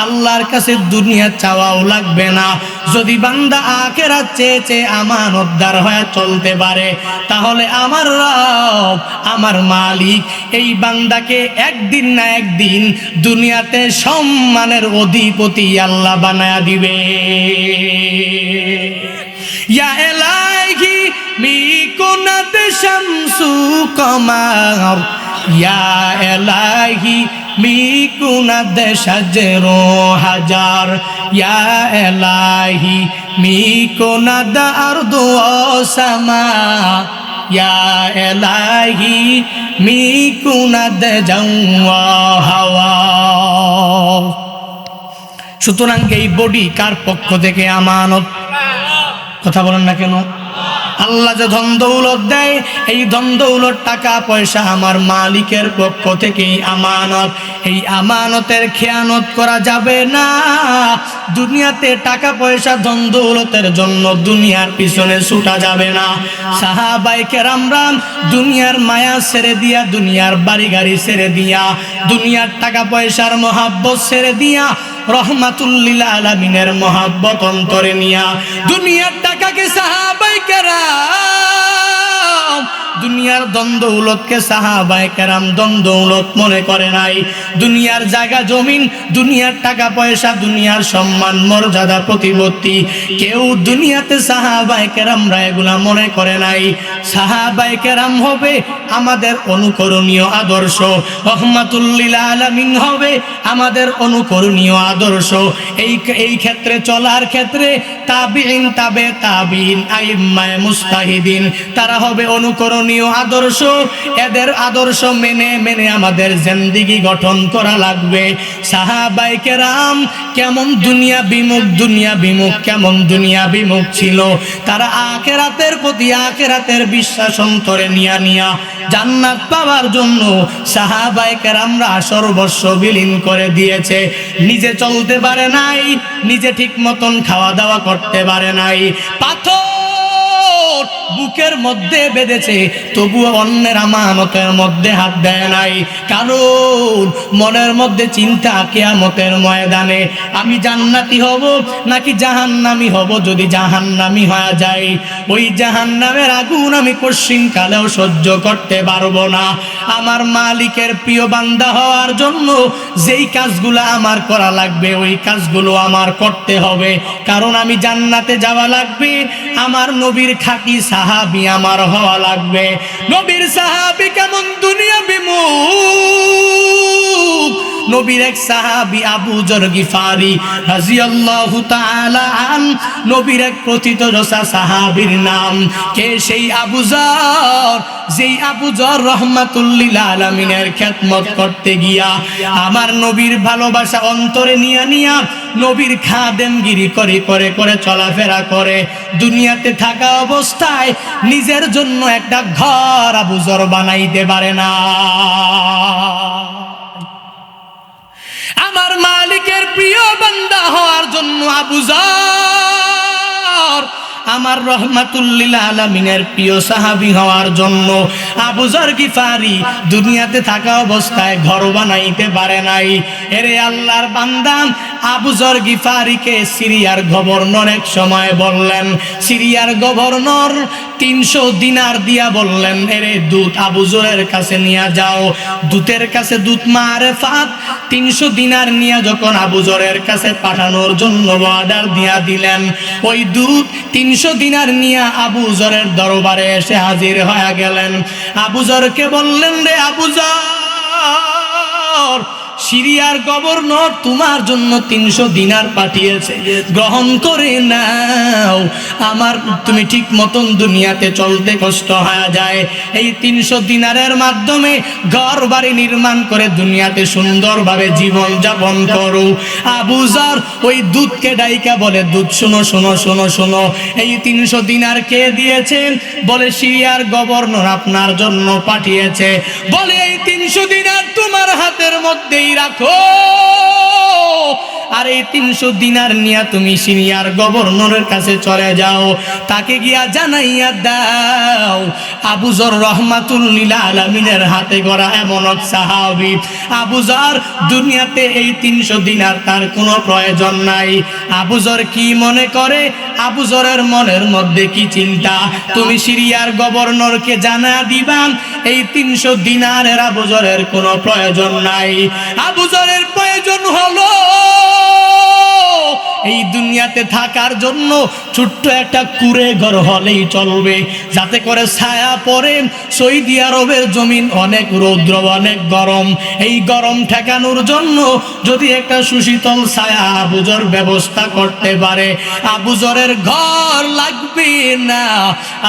A: আল্লাহর কাছে দুনিয়া চাওয়াও লাগবে না। যদি বান্দা আখিরাত চেয়ে চেয়ে আমানতদার হয়ে চলতে পারে, তাহলে আমার রব, আমার মালিক এই বান্দাকে একদিন না একদিন দুনিয়াতে সম্মানের অধিপতি আল্লাহ বানায়া দিবে। ইয়া এলাহি মিকুনাত শামসু কমার, ইয়া এলাহি মিকুনাত শাজরু হাজার, ইয়া এলাহি মিকুনাত আরদু সামা, ইয়া এলাহি মিকুনাত জাওয়া হাওয়া। সুতরাং এই বডি কার পক্ষ থেকে আমানত? কথা বলেন না কেন? আল্লাহ যে ধন দৌলত দেয়, এই ধন দৌলত টাকা পয়সা আমার মালিকের পক্ষ থেকেই আমানত। এই আমানতের খেয়ানত করা যাবে না। দুনিয়াতে টাকা পয়সা ধন দৌলতের জন্য দুনিয়ার পিছনে ছুটা যাবে না। সাহাবায়ে কেরামরা দুনিয়ার মায়া ছেড়ে দিয়া, দুনিয়ার বাড়ি গাড়ি ছেড়ে দিয়া, দুনিয়ার টাকা পয়সার মহাব্বত ছেড়ে দিয়া রহমাতুল লিল আলামিনের মহাব্বত অন্তরে নিয়া দুনিয়ার টাকাকে সাহাবায়ে কেরাম, দুনিয়ার দ্বন্দ্বৌলতকে সাহাবায়ে কেরাম দ্বন্দ্বৌলত মনে করে নাই। দুনিয়ার জায়গা জমিন, দুনিয়ার টাকা পয়সা, দুনিয়ার সম্মান মর্যাদা প্রতিপত্তি কেউ দুনিয়াতে সাহাবায়ে কেরামরা এগুলা মনে করে নাই। সাহাবায়ে কেরাম হবে আমাদের অনুকরণীয় আদর্শ, রহমাতুল লিল আলামিন হবে আমাদের অনুকরণীয় আদর্শ। এই ক্ষেত্রে চলার ক্ষেত্রে তাবিঈন, তাবে তাবিঈন, আইম্মায়ে মুজতাহিদিন তারা হবে অনুকরণ করণীয় আদর্শ, এদের আদর্শ মেনে মেনে আমাদের জিন্দেগি গঠন করা লাগবে। সাহাবায়ে কেরাম কেমন দুনিয়া বিমুখ কেমন দুনিয়া বিমুখ ছিল। তারা আখিরাতের প্রতি আখিরাতের বিশ্বাস অন্তরে নিয়া জান্নাত পাওয়ার জন্য সাহাবায়ে কেরামরা সর্বস্ব বিলীন করে দিয়েছে। নিজে চলতে পারে নাই, নিজে ঠিক মতন খাওয়া দাওয়া করতে পারে নাই, পাথর বুকের মধ্যে বেঁধেছে, তবুও অন্যের আমানতের মধ্যে হাত দেয় নাই। কারণ মনের মধ্যে চিন্তা, কিয়ামতের ময়দানে আমি জান্নাতি হব নাকি জাহান্নামী হব। যদি জাহান্নামী হয়ে যায়, ওই জাহান্নামের আগুন আমি কশিনকালেও সহ্য করতে পারবো না। আমার মালিকের প্রিয় বান্দা হওয়ার জন্য যেই কাজগুলো আমার করা লাগবে, ওই কাজগুলো আমার করতে হবে। কারণ আমি জান্নাতে যাওয়া লাগবে, আমার নবীর খাঁটি সাহাবী আমার হওয়া লাগবে। নবীর সাহাবী কেমন দুনিয়া বিমুখ। নবীর এক সাহাবী আবু যর গিফারি রাদিয়াল্লাহু তাআলা আন, নবীর এক প্রথিতযশা সাহাবীর নাম। কে সেই আবু যর? যেই আবু যর রাহমাতুল লিল আলামিনের খেদমত করতে গিয়া আমার নবীর ভালোবাসা অন্তরে নিয়া নবীর খাদেমগিরি করে চলাফেরা করে। দুনিয়াতে থাকা অবস্থায় নিজের জন্য একটা ঘর আবু যর বানাইতে পারে না। আমার মালিকের প্রিয় বান্দা হওয়ার জন্য আবু যর, আমার রহমাতুল লিল আলামিনের প্রিয় সাহাবী হওয়ার জন্য আবু যর গিফারি দুনিয়াতে থাকা অবস্থায় ঘর বানাইতে পারে নাই। এরে আল্লাহর বান্দা, আবু যর গিফারিকে সিরিয়ার গভর্নর এক সময় বললেন, সিরিয়ার গভর্নর 300 দিনার দিয়া বললেন, এরে দূত আবু যরের কাছে নিয়ে যাও। দূতের কাছে দূত মারেফাত 300 দিনার নিয়ে যখন আবু যরের কাছে পাঠানোর জন্য অর্ডার দিয়া দিলেন, ওই দূত 300 দিনার নিয়ে আবু যরের দরবারে এসে হাজির হয়ে গেলেন। আবু যরকে বললেন, রে আবু যর, সিরিয়ার গভর্নর তোমার জন্য 300 দিনার পাঠিয়েছে, গ্রহণ করে নাও। আমার তুমি ঠিক মতন দুনিয়াতে চলতে কষ্ট হয়ে যায়, এই 300 দিনারের মাধ্যমে ঘর বাড়ি নির্মাণ করে দুনিয়াতে সুন্দরভাবে জীবন যাপন করো। আবু যর ওই দূতকে ডাইকা বলে, দূত শোনো শোনো শোনো শোনো, এই 300 দিনার কে দিয়েছেন? বলে সিরিয়ার গভর্নর আপনার জন্য পাঠিয়েছে। বলে এই 300 দিনার তোমার হাতের মধ্যেই রাখো, আর এই 300 দিনার নিয়ে তুমি সিরিয়ার গভর্নরের কাছে চলে যাও, তাকে গিয়া জানাইয়া দাও আবু যর রাহমাতুল লিল আলামিনের হাতে গড়া এমন এক সাহাবী। আবু যর দুনিয়াতে এই 300 দিনার তার কোনো প্রয়োজন নাই। আবু যর কি মনে করে, আবু যরের মনের মধ্যে কি চিন্তা, তুমি সিরিয়ার গভর্নরকে জানা দিবা এই 300 দিনারের আবু যরের কোনো প্রয়োজন নাই। আবু যরের প্রয়োজন হলো এই দুনিয়াতে থাকার জন্য ছোট্ট একটা কুঁড়ে ঘর হলেই চলবে, যাতে করে ছায়া পড়ে। সৌদি আরবের জমিন অনেক রৌদ্র, অনেক গরম, এই গরম ঠেকানোর জন্য যদি একটা সুশীতল ছায়া আবু যর ব্যবস্থা করতে পারে, আবু যরের ঘর লাগবে না,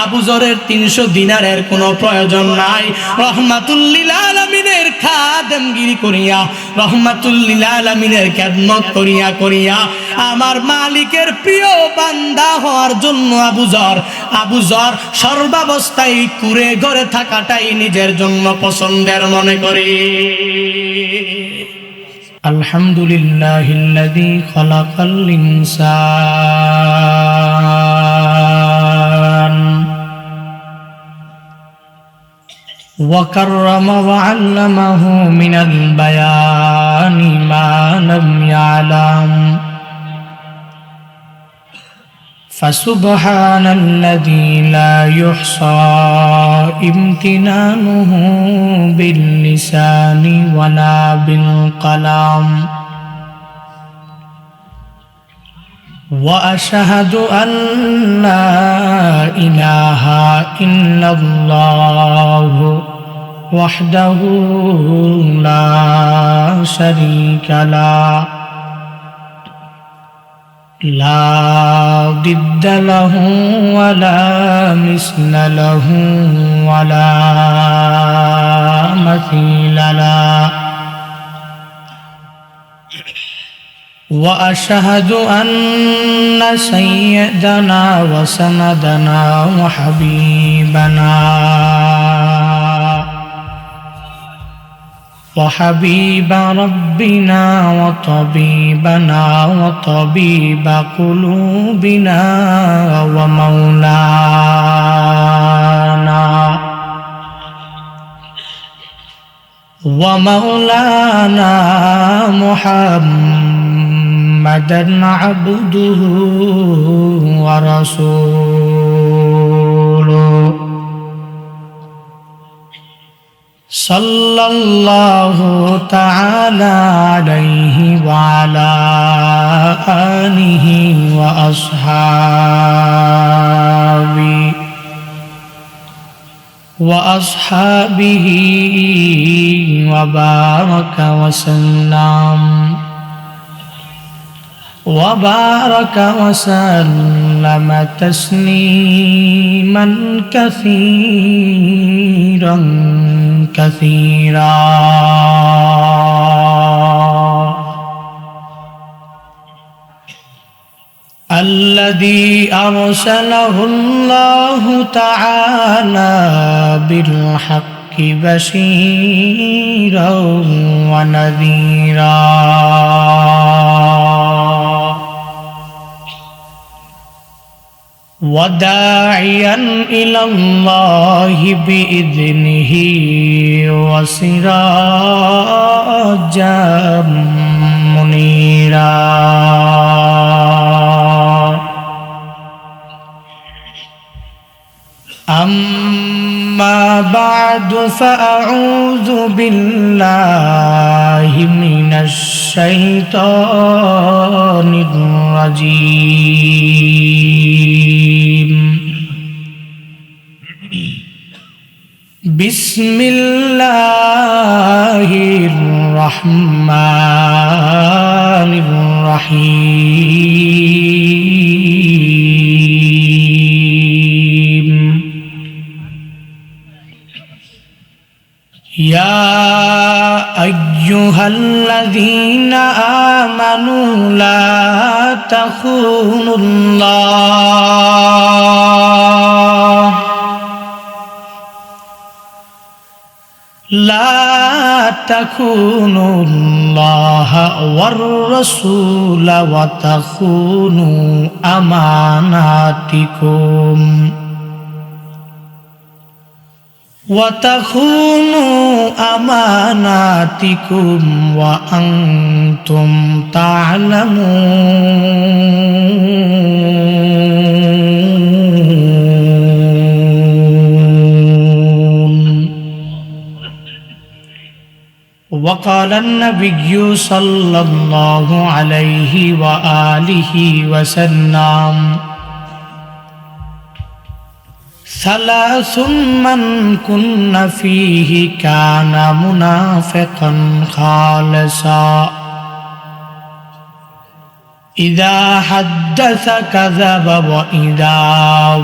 A: আবু যরের 300 দিনারের কোনো প্রয়োজন নাই। রহমাতুল লিল আলামিনের খাদেমগিরি করিয়া, রহমাতুল লিল আলামিনের খেদমত করিয়া আমার মালিকের প্রিয় বান্দা হওয়ার জন্য আবু যর সর্বাবস্থায় কুঁড়ে ঘরে থাকাটাই নিজের জন্য পছন্দের মনে করে। আলহামদুলিল্লাহিল্লাযী খালাকাল ইনসান ওয়া কাররামা ওয়া আল্লামাহু মিনাল বায়ানি মা লাম ইয়ালাম। فسبحان الذي لا يحصى امتنانه باللسان ولا بالقلم وأشهد أن لا إله إلا الله وحده لا شريك له لا ضد له ولا مثل له ولا مثيل له وأشهد أن سيدنا وسندنا وحبيب ربنا وطبيبنا وطبيب قلوبنا ومولانا محمدا عبده ورسوله صلى الله تعالى عليه وعلى آله وأصحابه وبارك وسلم تسليما كثيرا الذي أرسله الله تعالى بالحق بشيرا ونذيرا وداعيا إلى الله بإذنه وسراجا منيرا أما بعد فأعوذ بالله من الشيطان الرجيم بسم الله الرحمن الرحيم يا أيها الذين آمنوا لا تخونوا الله والرسول وتخونوا أماناتكم وأنتم تعلمون وقال النبي صلى الله عليه وآله وسلم ثلاث من كن فيه كان منافقا خالصا إذا حدث كذب وإذا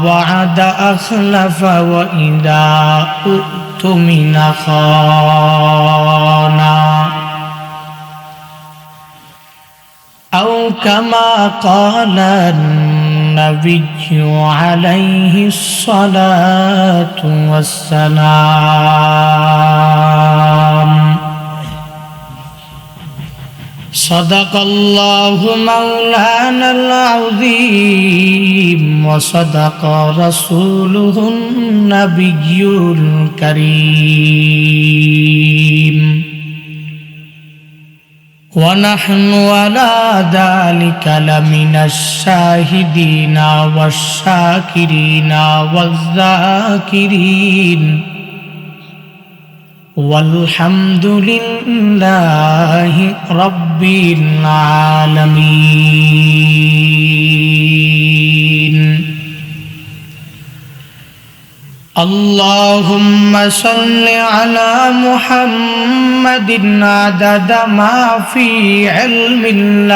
A: وعد أخلف وإذا اؤتمن خانا أو كما قال النبي عليه الصلاة والسلام صدق الله مولانا العظيم وصدق رسوله النبي الكريم ونحن على ذلك لمن الشاهدين والشاكرين والذاكرين والحمد لله رب العالمين اللهم صل على محمد عدد ما في علم الله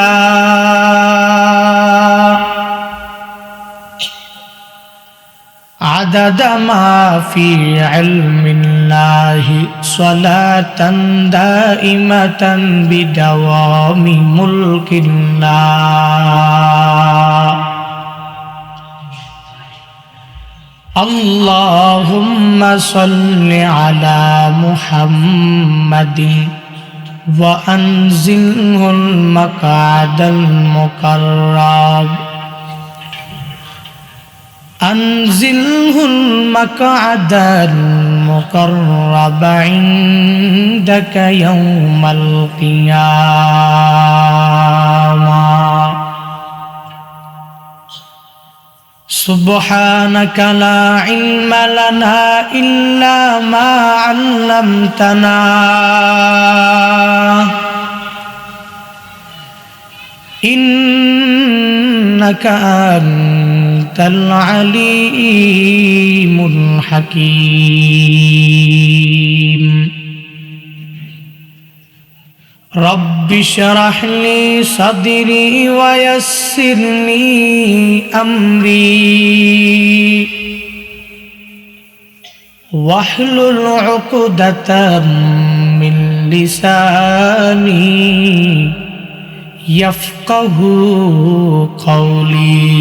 A: عدد ما في علم الله صلاة دائمة بدوام ملك الله اللهم صل على محمد وأنزله المقعد المقرب أنزله المقعد المقرب عندك يوم القيامة سبحانك لا علم لنا إلا ما علمتنا إنك أنت العليم الحكيم رب اشرح لي صدري ويسر لي أمري واحلل عقدة من لساني يفقه قولي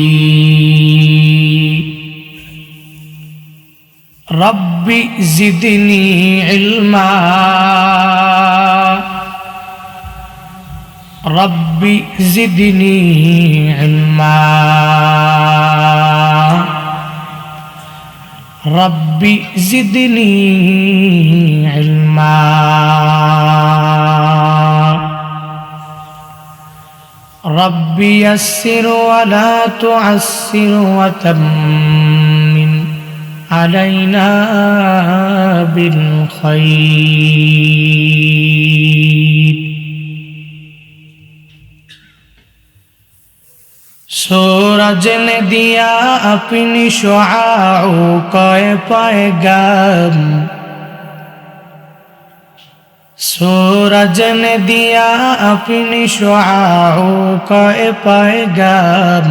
A: رب زدني علما رب زدني علما رب زدني علما رب يسر ولا تعسر وتمم علينا بالخير सूरज ने दिया अपनी शुआओं को पैगाम सूरज ने दिया अपनी शुआओं को पैगाम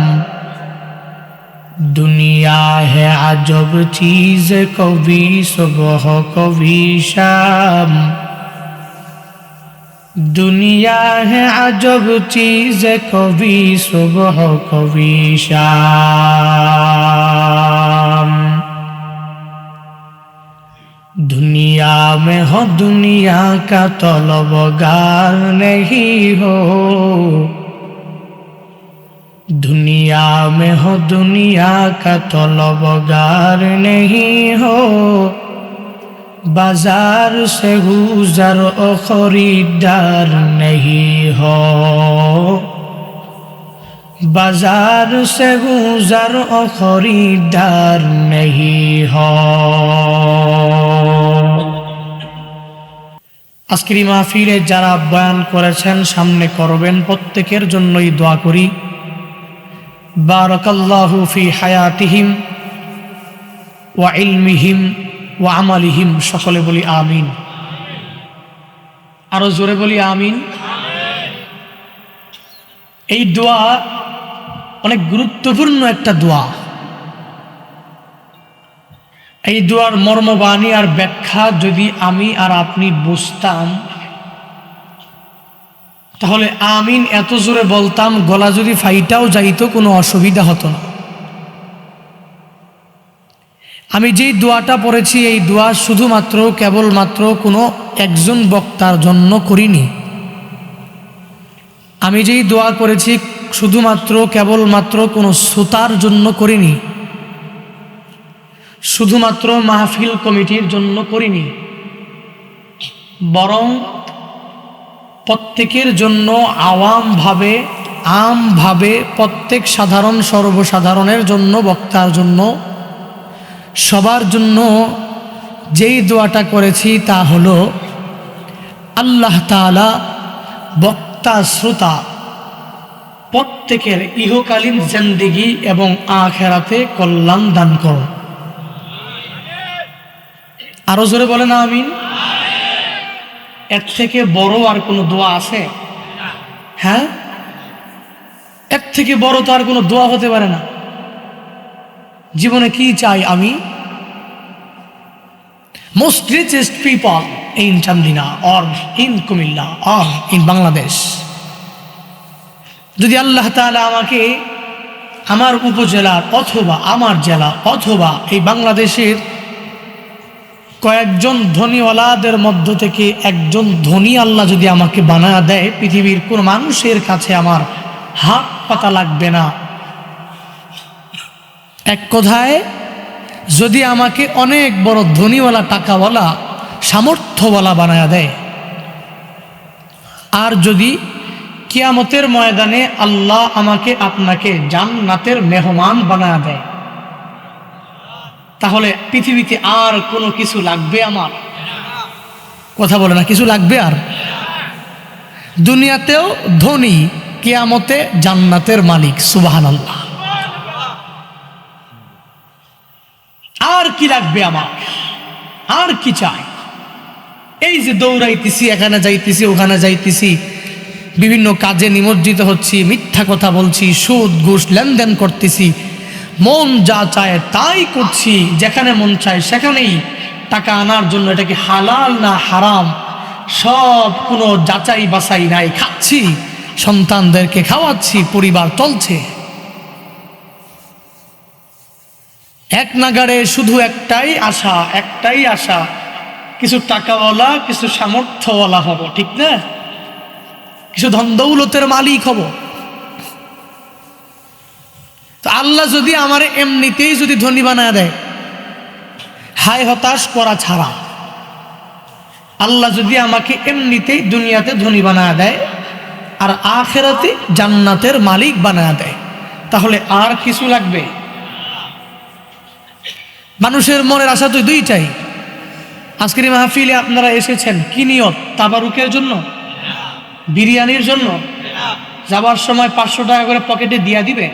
A: दुनिया है अजब चीज कभी सुबह कभी शाम दुनिया है अजब चीज कभी सुबह कभी शाम दुनिया में हो दुनिया का तलबगार नहीं हो दुनिया में हो दुनिया का तलबगार नहीं हो बाजार से गुजर और खरीदार नहीं हो बाजार से गुजर और खरीदार नहीं हो আজকের এই মাহফিলে যারা বয়ান করেছেন সামনে করবেন প্রত্যেকের জন্যই দোয়া করি বারাকাল্লাহু ফি হায়াতিহিম ওয়া ইলমিহিম ওয়া আমালিহিম সকলে বলি আমিন আরো জোরে বলি আমিন এই দোয়া অনেক গুরুত্বপূর্ণ একটা দোয়া এই দোয়ার মর্মবাণী আর ব্যাখ্যা যদি আমি আর আপনি বুঝতাম তাহলে আমিন এত জোরে বলতাম গলা যদি ফাইটাও যাইতো কোনো অসুবিধা হতো না আমি যেই দোয়াটা পড়েছি এই দোয়া শুধুমাত্র কেবলমাত্র কোনো একজন বক্তার জন্য করিনি আমি যেই দোয়া করেছি শুধুমাত্র কেবলমাত্র কোনো শ্রোতার জন্য করিনি শুধুমাত্র মাহফিল কমিটির জন্য করিনি বরং প্রত্যেকের জন্য আমভাবে প্রত্যেক সাধারণ সর্বসাধারণের জন্য বক্তার জন্য সবার জন্য যেই দোয়াটা করেছি তা হলো আল্লাহ তাআলা বক্তা শ্রোতা প্রত্যেকের ইহকালীন জিন্দেগি এবং আখিরাতে কল্যাণ দান করো আরো জোরে বলেন আমিন এর থেকে বড় আর কোনো দোয়া আছে হ্যাঁ এর থেকে বড় তো আর কোনো দোয়া হতে পারে না জীবনে কি চাই আমি most richest people in Chandina or in Kumilla or in Bangladesh. যদি আল্লাহ তাআলা আমাকে আমার উপজেলার অথবা আমার জেলা অথবা এই বাংলাদেশের কয়েকজন ধনীওয়ালাদের মধ্য থেকে একজন ধনী আল্লাহ যদি আমাকে বানায় দেয়, পৃথিবীর কোন মানুষের কাছে আমার হাত পাতা লাগবে না। এক কথায়, যদি আমাকে অনেক বড় ধনীওয়ালা, টাকাওয়ালা, সামর্থ্যওয়ালা বানায় দেয়, আর যদি কিয়ামতের ময়দানে আল্লাহ আমাকে আপনাকে জান্নাতের মেহমান বানায় দেয়, তাহলে পৃথিবীতে আর কোনো কিছু লাগবে আমার? কথা বলে না, কিছু লাগবে আর? দুনিয়াতেও ধনী, কিয়ামতে জান্নাতের মালিক। সুবহানাল্লাহ। আর কি লাগবে আমার? আর কি চাই? এই যে দৌড়াইতেছি, এখানে যাইতেছি, ওখানে যাইতেছি, বিভিন্ন কাজে নিমজ্জিত হচ্ছি, মিথ্যা কথা বলছি, সুদ ঘুষ লেনদেন করতেছি, মন যা চায় তাই করছি, যেখানে মন চায় সেখানেই টাকা আনার জন্য এটা কি হালাল না হারাম সব কোনো যাচাই বাছাই নাই, খাচ্ছি, সন্তানদেরকে খাওয়াচ্ছি, পরিবার চলছে। এক নাগাড়ে শুধু একটাই আশা, কিছু টাকাওয়ালা, কিছু সামর্থ্যওয়ালা হব, ঠিক না? কিছু ধন দৌলতের মালিক হব। তো আল্লাহ যদি আমার এমনিতেই যদি ধনী বানায় দেয়, হায় হতাশ করা ছাড়া, আল্লাহ যদি আমাকে এমনিতেই দুনিয়াতে ধনী বানায় দেয় আর আখিরাতে জান্নাতের মালিক বানায় দেয়, তাহলে আর কিছু লাগবে? মানুষের মনের আশা তো দুইটাই। আজকের মাহফিলে আপনারা এসেছেন কি নিয়ত? তাবারুকের জন্য? বিরিয়ানির জন্য? যাবার সময় 500 টাকা করে পকেটে দিয়া দিবে?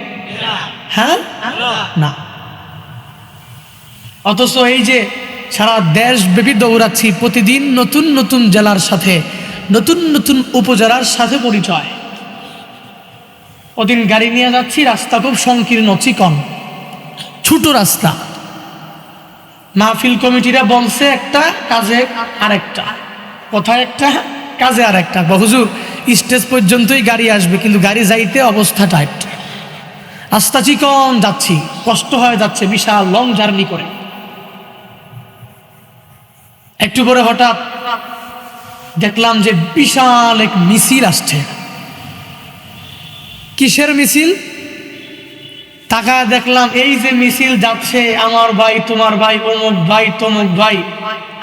A: হ্যাঁ না। অথচ এই যে সারা দেশব্যাপী দৌড়াচ্ছি, প্রতিদিন নতুন নতুন জেলার সাথে, নতুন নতুন উপজেলার সাথে পরিচয়। ওদিন গাড়ি নিয়ে যাচ্ছি, রাস্তা খুব সংকীর্ণ, চিকন, ছোট রাস্তা। মাহফিল কমিটিরা বলছে একটা, কাজে আরেকটা, কোথায় একটা, কাজে আরেকটা। হুজুর স্টেজ পর্যন্তই গাড়ি আসবে, কিন্তু গাড়ি যাইতে অবস্থা টাইট, রাস্তা চিকন, যাচ্ছি, কষ্ট হয়ে যাচ্ছে, বিশাল লং জার্নি করে। একটু পরে হঠাৎ দেখলাম যে বিশাল এক মিছিল আসছে। কিসের মিছিল? তাকায় দেখলাম এই যে মিছিল যাচ্ছে, আমার ভাই, তোমার ভাই, অমুক ভাই, তমুক ভাই,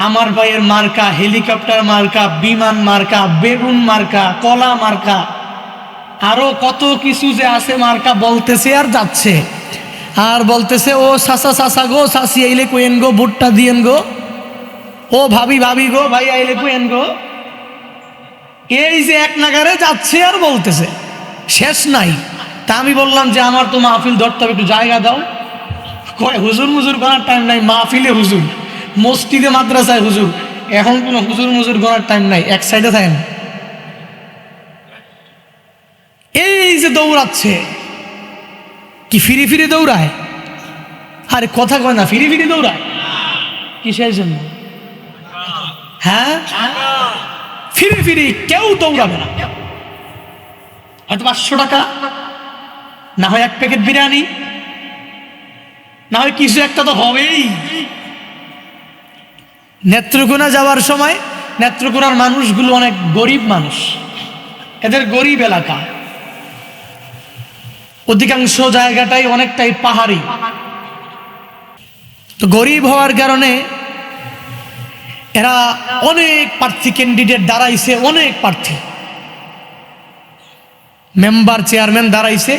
A: আমার ভাইয়ের মার্কা, হেলিকপ্টার মার্কা, বিমান মার্কা, বেগুন মার্কা, কলা মার্কা, আরো কত কিছু যে আছে মার্কা, বলতেছে আর যাচ্ছে, আর বলতেছে ও সাসা সাসা গো, সাসি আইলে কোয়েন গো, ভুট্টা দিয়েন গো, ও ভাবি ভাবি গো, ভাই আইলে কোয়েন গো। এই যে এক নাগারে যাচ্ছে আর বলতেছে, শেষ নাই। তা আমি বললাম যে আমার তো মাহফিল ধরতে হবে, একটু জায়গা দাও। কয় হুজুর মুজুর করার টাইম নাই, মাহফিলে হুজুর, মসজিদে মাদ্রাসায় হুজুর, এখন কোনো হুজুর মুজুর করার টাইম নাই, এক সাইডে থাকেন। এই যে দৌড়াচ্ছে, কি ফিরি ফিরি দৌড়ায়? আরে কথা কয় না, ফিরি ফিরি দৌড়ায় কিসের জন্য? হ্যাঁ, ফিরি ফিরি কেউ দৌড়াবে না। হয়তো 500 টাকা, না হয় 1 প্যাকেট বিরিয়ানি, না হয় কিছু একটা তো হবেই। নেত্রকোনা যাওয়ার সময়, নেত্রকোনার মানুষগুলো অনেক গরিব মানুষ, এদের গরিব এলাকা, অধিকাংশ জায়গাটাই অনেকটাই পাহাড়ি। তো গরিব হওয়ার কারণে এরা অনেক প্রার্থী, ক্যান্ডিডেট দাঁড়াইছে, অনেক প্রার্থী, মেম্বার, চেয়ারম্যান দাঁড়াইছে।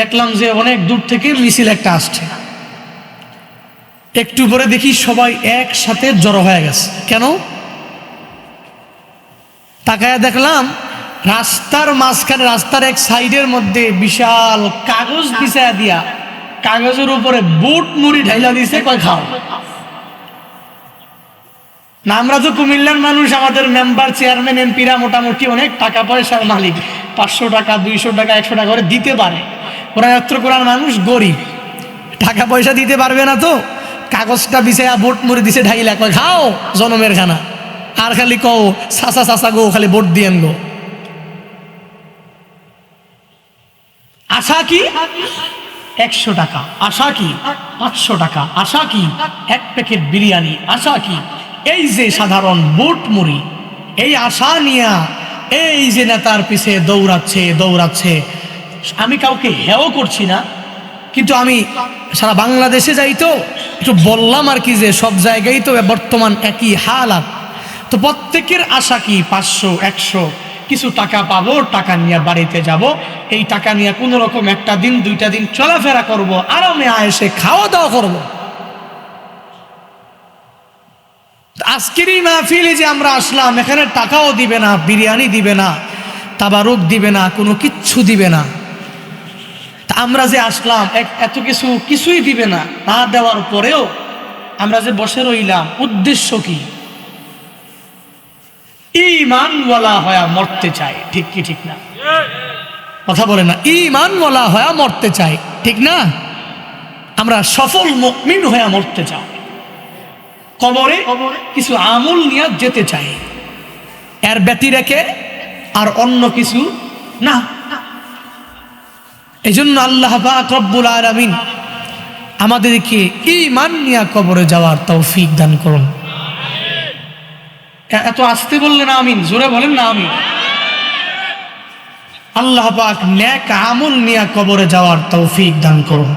A: দেখলাম যে অনেক দূর থেকে মিছিল একটা আসছে। একটু পরে দেখি সবাই একসাথে জড়ো হয়ে গেছে। কেন? তাকায় দেখলাম রাস্তার মাঝখানে, রাস্তার এক সাইডের মধ্যে বিশাল কাগজ বিছায়া দিয়া, কাগজের উপরে বুট মুড়ি ঢাইলা দিছে, কয় খাও। না, আমরা তো কুমিল্লার মানুষ, আমাদের মেম্বার, চেয়ারম্যান, এমপিরা মোটামুটি অনেক টাকা পয়সার মালিক, 500 টাকা, 200 টাকা, 100 টাকা করে দিতে পারে। ওরা নেত্রকোনার মানুষ গরিব, টাকা পয়সা দিতে পারবে না, তো কাগজটা বিছাইয়া বোট মুড়ি দিছে ঢাইলা, কয় খাও জনমের খানা, আর খালি কও চাচা চাচা গো, খালি ভোট দিয়েন গো। আশা কি 100 টাকা, আশা কি 500 টাকা, আশা কি 1 প্যাকেট বিরিয়ানি, আশা কি এই যে সাধারণ বুট মুড়ি, এই আশা নিয়া এই যে নেতার পিছে দৌড়াচ্ছে। আমি কাউকে হেও করছি না, কিন্তু আমি সারা বাংলাদেশে যাই তো একটু বললাম আর কি, যে সব জায়গায় তো বর্তমান একই হালাত। তো প্রত্যেকের আশা কি 500 100 কিছু টাকা পাবো, টাকা নিয়ে বাড়িতে যাব, এই টাকা নিয়ে কোনো রকম 1টা দিন 2টা দিন চলাফেরা করব, আরামে আয়েসে খাওয়া দাওয়া করব। আজকের এই মাহফিলে যে আমরা আসলাম, এখানে টাকাও দিবে না, বিরিয়ানি দিবে না, তাবারুক দিবে না, কোনো কিচ্ছু দিবে না। তা আমরা যে আসলাম এত কিছুই দিবে না, না দেওয়ার পরেও আমরা যে বসে রইলাম, উদ্দেশ্য কি? ঈমানওয়ালা হয়া মরতে চাই, ঠিক কি ঠিক না? কথা বলে না, ঈমানওয়ালা হয়া মরতে চাই, ঠিক না? আমরা সফল মুমিন হয়া মরতে চাই, কবরে কিছু আমল নিয়ে যেতে চাই, এর ব্যতি রেখে আর অন্য কিছু না। এই জন্য আল্লাহ পাক রব্বুল আলামিন আমাদেরকে ঈমান নিয়ে কবরে যাওয়ার তৌফিক দান করুন। এত আস্তে বললেন আমিন, জোরে বলেন না আমিন। আল্লাহ পাক নেক আমল নিয়ে কবরে যাওয়ার তৌফিক দান করুন।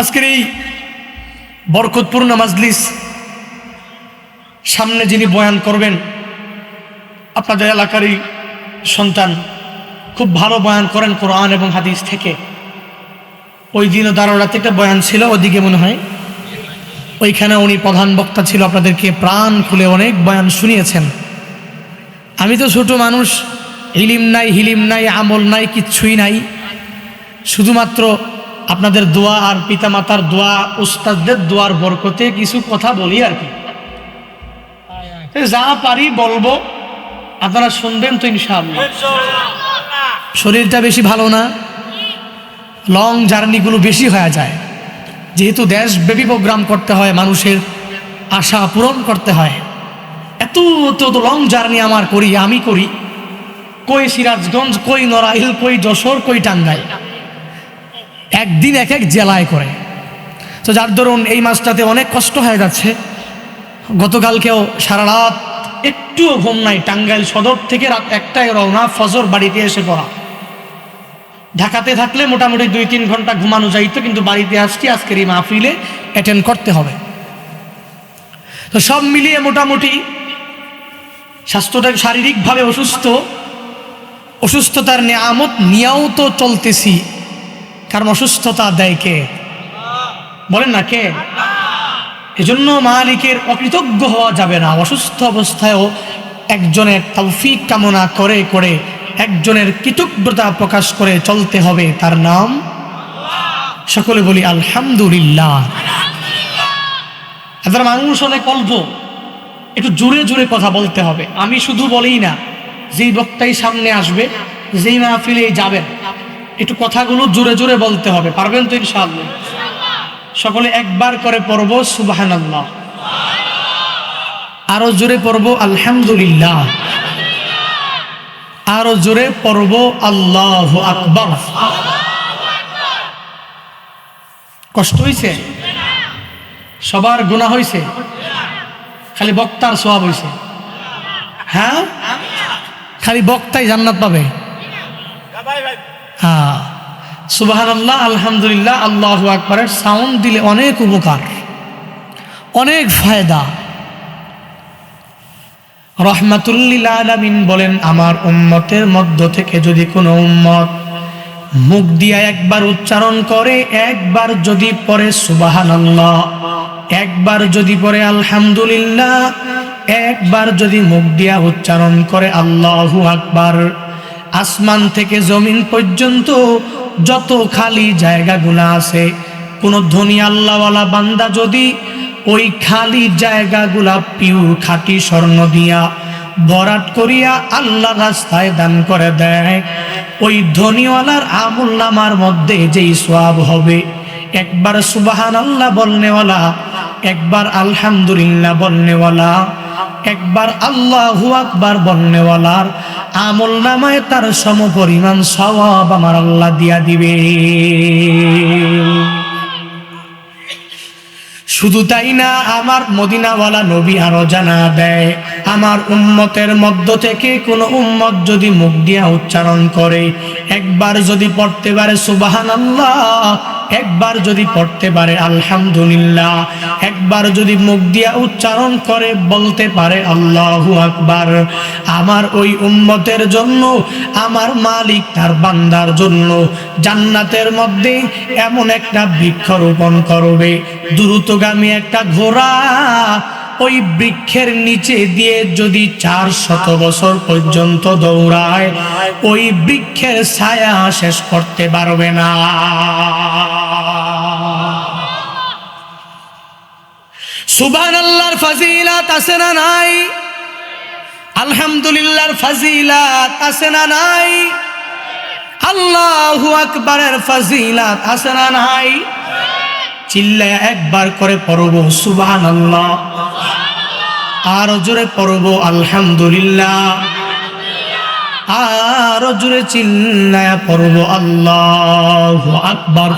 A: আজকের এই বরকতপূর্ণ মাজলিস, সামনে যিনি বয়ান করবেন আপনাদের এলাকারই সন্তান, খুব ভালো বয়ান করেন কোরআন এবং হাদিস থেকে। ওই দিনও দারোয়াতে একটা বয়ান ছিল, ওদিকে মনে হয়, ওইখানে উনি প্রধান বক্তা ছিল, আপনাদেরকে প্রাণ খুলে অনেক বয়ান শুনিয়েছেন। আমি তো ছোট মানুষ, ইলিম নাই, হিলিম নাই, আমল নাই, কিচ্ছুই নাই, শুধুমাত্র আপনাদের দোয়া আর পিতামাতার দোয়া, উস্তাদদের দোয়ার বরকতে কিছু কথা বলি আর কি। যা পারি বলবো, আপনারা শুনবেন তো ইনশাআল্লাহ। শরীরটা বেশি ভালো না, লং জার্নিগুলো বেশি হয়ে যায়, যেহেতু দেশব্যাপী প্রোগ্রাম করতে হয়, মানুষের আশা পূরণ করতে হয়। এত লং জার্নি আমি করি, কই সিরাজগঞ্জ, কই নড়াইল, কই যশোর, কই টাঙ্গাইল, একদিন এক এক জেলায় করে। তো যার দরুন এই মাসটাতে অনেক কষ্ট হয়ে যাচ্ছে। গতকালকেও সারা রাত একটুও ঘুম নাই, টাঙ্গাইল সদর থেকে রাত 1টায় রওনা, ফজর বাড়িতে এসে পড়া। ঢাকাতে থাকলে মোটামুটি 2-3 ঘন্টা ঘুমানো যাইতো, কিন্তু বাড়িতে আসছি আজকের এই মাহফিলে অ্যাটেন্ড করতে হবে। তো সব মিলিয়ে মোটামুটি স্বাস্থ্যটা শারীরিকভাবে অসুস্থতার নিয়ামত নিয়েও তো চলতেছি, কারণ অসুস্থতা দেয় কে? বলেন না কে? এজন্য মালিকের অকৃতজ্ঞ হওয়া যাবে না। অসুস্থ অবস্থায়ও একজনের তৌফিক কামনা করে করে একজনের কৃতজ্ঞতা প্রকাশ করে চলতে হবে, তার নাম সকলে বলি আলহামদুলিল্লাহ। এবার মানুষ অনেক অল্প, একটু জোরে জোরে কথা বলতে হবে। আমি শুধু বলেই না, যেই বক্তাই সামনে আসবে, যেই মাহফিলে যাবেন, একটু কথাগুলো জোরে জোরে বলতে হবে। পারবেন তো ইনশাআল্লাহ? সকলে একবার করে পড়ব সুবহানাল্লাহ, আরো জোরে পড়ব আলহামদুলিল্লাহ, আরো জোরে পড়ব আল্লাহু আকবার। কষ্ট হইছে? সবার গুনাহ হইছে? খালি বক্তার সওয়াব হইছে? হ্যাঁ, খালি বক্তাই জান্নাত পাবে? হ্যাঁ, সুবহানাল্লাহ, আলহামদুলিল্লাহ, আল্লাহু আকবারের সাউন্ড দিলে অনেক উপকার, অনেক ফায়দা। রহমাতুল্লিল আলামিন বলেন, আমার উম্মতের মধ্য থেকে যদি কোনো উম্মত মুখ দিয়া একবার উচ্চারণ করে, একবার যদি পড়ে সুবহানাল্লাহ, একবার যদি পড়ে আলহামদুলিল্লাহ, একবার যদি মুখ দিয়া উচ্চারণ করে আল্লাহু আকবার, আসমান থেকে জমিন পর্যন্ত যত খালি জায়গাগুলো আছে, কোন ধনী আল্লাহওয়ালা বান্দা যদি ওই খালি জায়গাগুলা পিওর খাঁটি স্বর্ণ দিয়া ভরাট করিয়া আল্লাহ রাস্তায় দান করে দেয়, ওই ধনীওয়ালার আমলনামার মধ্যে যেই সওয়াব হবে, একবার সুবহানাল্লাহ বলনেওয়ালা, একবার আলহামদুলিল্লাহ বলনেওয়ালা, একবার আল্লাহু আকবার বলনেওয়ালার আমলনামায় তার সমপরিমাণ সওয়াব আমার আল্লাহ দিয়া দিবে। শুধু তাই না, আমার মদিনাওয়ালা নবী আরো জানা দেয়, আমার উম্মতের মধ্য থেকে কোন উম্মত যদি মুখ দিয়া উচ্চারণ করে, একবার যদি পড়তে পারে সুবহানাল্লাহ, একবার যদি পড়তে পারে আলহামদুলিল্লাহ, একবার যদি মুখ দিয়া উচ্চারণ করে বলতে পারে আল্লাহু আকবার, আমার ওই উম্মতের জন্য, আমার মালিক তার বান্দার জন্য জান্নাতের মধ্যে এমন একটা বৃক্ষ রোপণ করবে, দ্রুতগামী একটা ঘোড়া ওই বৃক্ষের নিচে দিয়ে যদি 400 বছর পর্যন্ত দৌড়ায়, ওই বৃক্ষের ছায়া শেষ করতে পারবে না। সুবহানাল্লাহর ফজিলত আছে না নাই? আলহামদুলিল্লাহর ফজিলত আছে না নাই? আল্লাহু আকবারের ফজিলত আছে না নাই? চিল্লায় একবার করে পড়ব সুবহানাল্লাহ, আরো জোরে পড়ব আলহামদুলিল্লাহ, আরো জোরে চিল্লায় পড়ব আল্লাহু আকবার।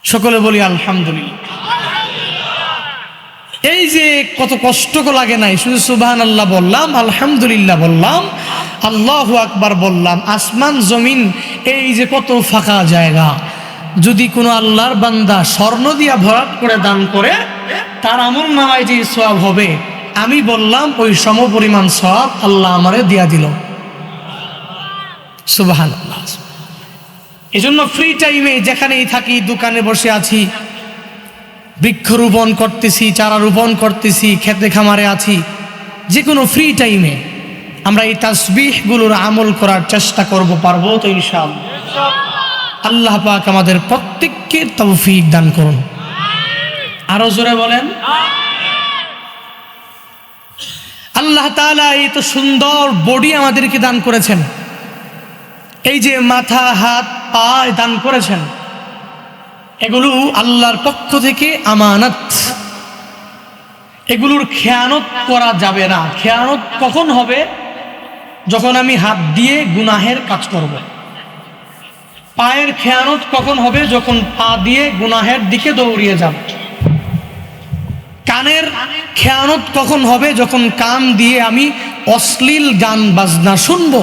A: সকলে বলি আলহামদুলিল্লাহ। এই যে কত কষ্ট লাগে নাই, শুধু সুবহানাল্লাহ বললাম, আলহামদুলিল্লাহ বললাম, আল্লাহু আকবার বললাম, আসমান জমিন এই যে কত ফাঁকা জায়গা, যদি কোনো আল্লাহর বান্দা স্বর্ণ দিয়া ভরাট করে দান করে, তার আমলনামায় যে সওয়াব হবে, আমি বললাম ওই সমপরিমাণ সওয়াব আল্লাহ আমারে দিয়া দিল। সুবহানাল্লাহ। এজন্য ফ্রি টাইমে যেখানেই থাকি, দোকানে বসে আছি, বৃক্ষরোপণ করতেছি, চারা রোপণ করতেছি, খেতে খামারে আছি, যে কোনো ফ্রি টাইমে আমরা এই তাসবিহগুলোর আমল করার চেষ্টা করব, পারবো তো ইনশাআল্লাহ? আল্লাহ পাক আমাদের প্রত্যেককে তৌফিক দান করুন। আরো জোরে বলেন আল্লাহ তাআলা এই তো সুন্দর বডি আমাদেরকে দান করেছেন, এই যে মাথা, হাত, পা দান করেছেন, এগুলো আল্লাহর পক্ষ থেকে আমানত, এগুলোর খেয়ানত করা যাবে না। খেয়ানত কখন হবে? যখন আমি হাত দিয়ে গুনাহের কাজ করব। পায়ের খেয়ানত কখন হবে? যখন পা দিয়ে গুনাহের দিকে দৌড়িয়ে যাব। কানের খেয়ানত কখন হবে? যখন কান দিয়ে আমি অশ্লীল গান বাজনা শুনব।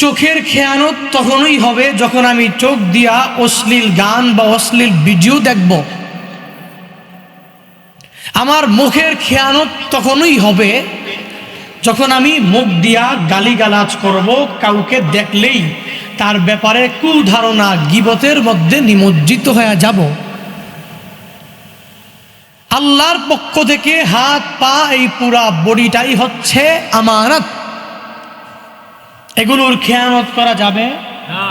A: চোখের খেয়ানত তখনই হবে যখন আমি চোখ দিয়া অশ্লীল গান বা অশ্লীল ভিডিও দেখব। আমার মুখের খেয়ানত তখনই হবে যখন আমি মুখ দিয়া গালিগালাজ করব, কাউকে দেখলেই তার ব্যাপারে কুধারণা, গীবতের মধ্যে নিমজ্জিত হয়ে যাব। আল্লাহর পক্ষ থেকে হাত, পা, এই পুরা বডিটাই হচ্ছে আমানত। এগুলোর খেয়ানত করা যাবে না।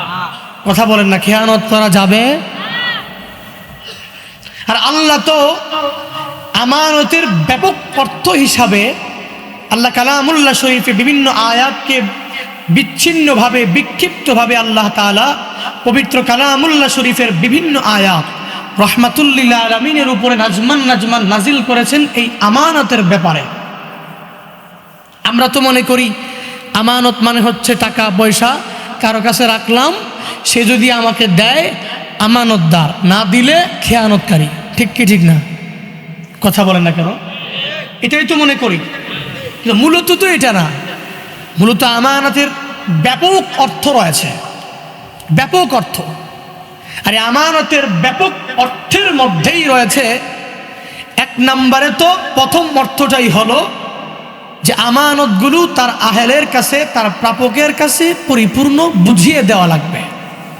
A: কথা বলেন না, খেয়ানত করা যাবে। আর আল্লাহ তো আমানতের ব্যাপক অর্থ হিসাবে আল্লাহ কালামুল্লাহ শরীফে বিভিন্ন আয়াতকে বিচ্ছিন্নভাবে, বিক্ষিপ্তভাবে আল্লাহ তাআলা পবিত্র কালামুল্লাহ শরীফের বিভিন্ন আয়াত রহমাতুল্লিল আলামিনের উপরে নাজমান নাজমান নাজিল করেছেন এই আমানতের ব্যাপারে। আমরা তো মনে করি আমানত মানে হচ্ছে টাকা পয়সা কারো কাছে রাখলাম, সে যদি আমাকে দেয় আমানতদার, না দিলে খেয়ানতকারী। ঠিক কি ঠিক না? কথা বলেন না কেন? এটাই তো মনে করি, কিন্তু মূলত তো এটা না। মূলত আমানতের ব্যাপক অর্থ রয়েছে, ব্যাপক অর্থ। আর আমানতের ব্যাপক অর্থের মধ্যেই রয়েছে এক নম্বরে, তো প্রথম অর্থটাই হলো যে আমানতগুলো তার আহেলের কাছে, তার প্রাপকের কাছে পরিপূর্ণ বুঝিয়ে দেওয়া লাগবে।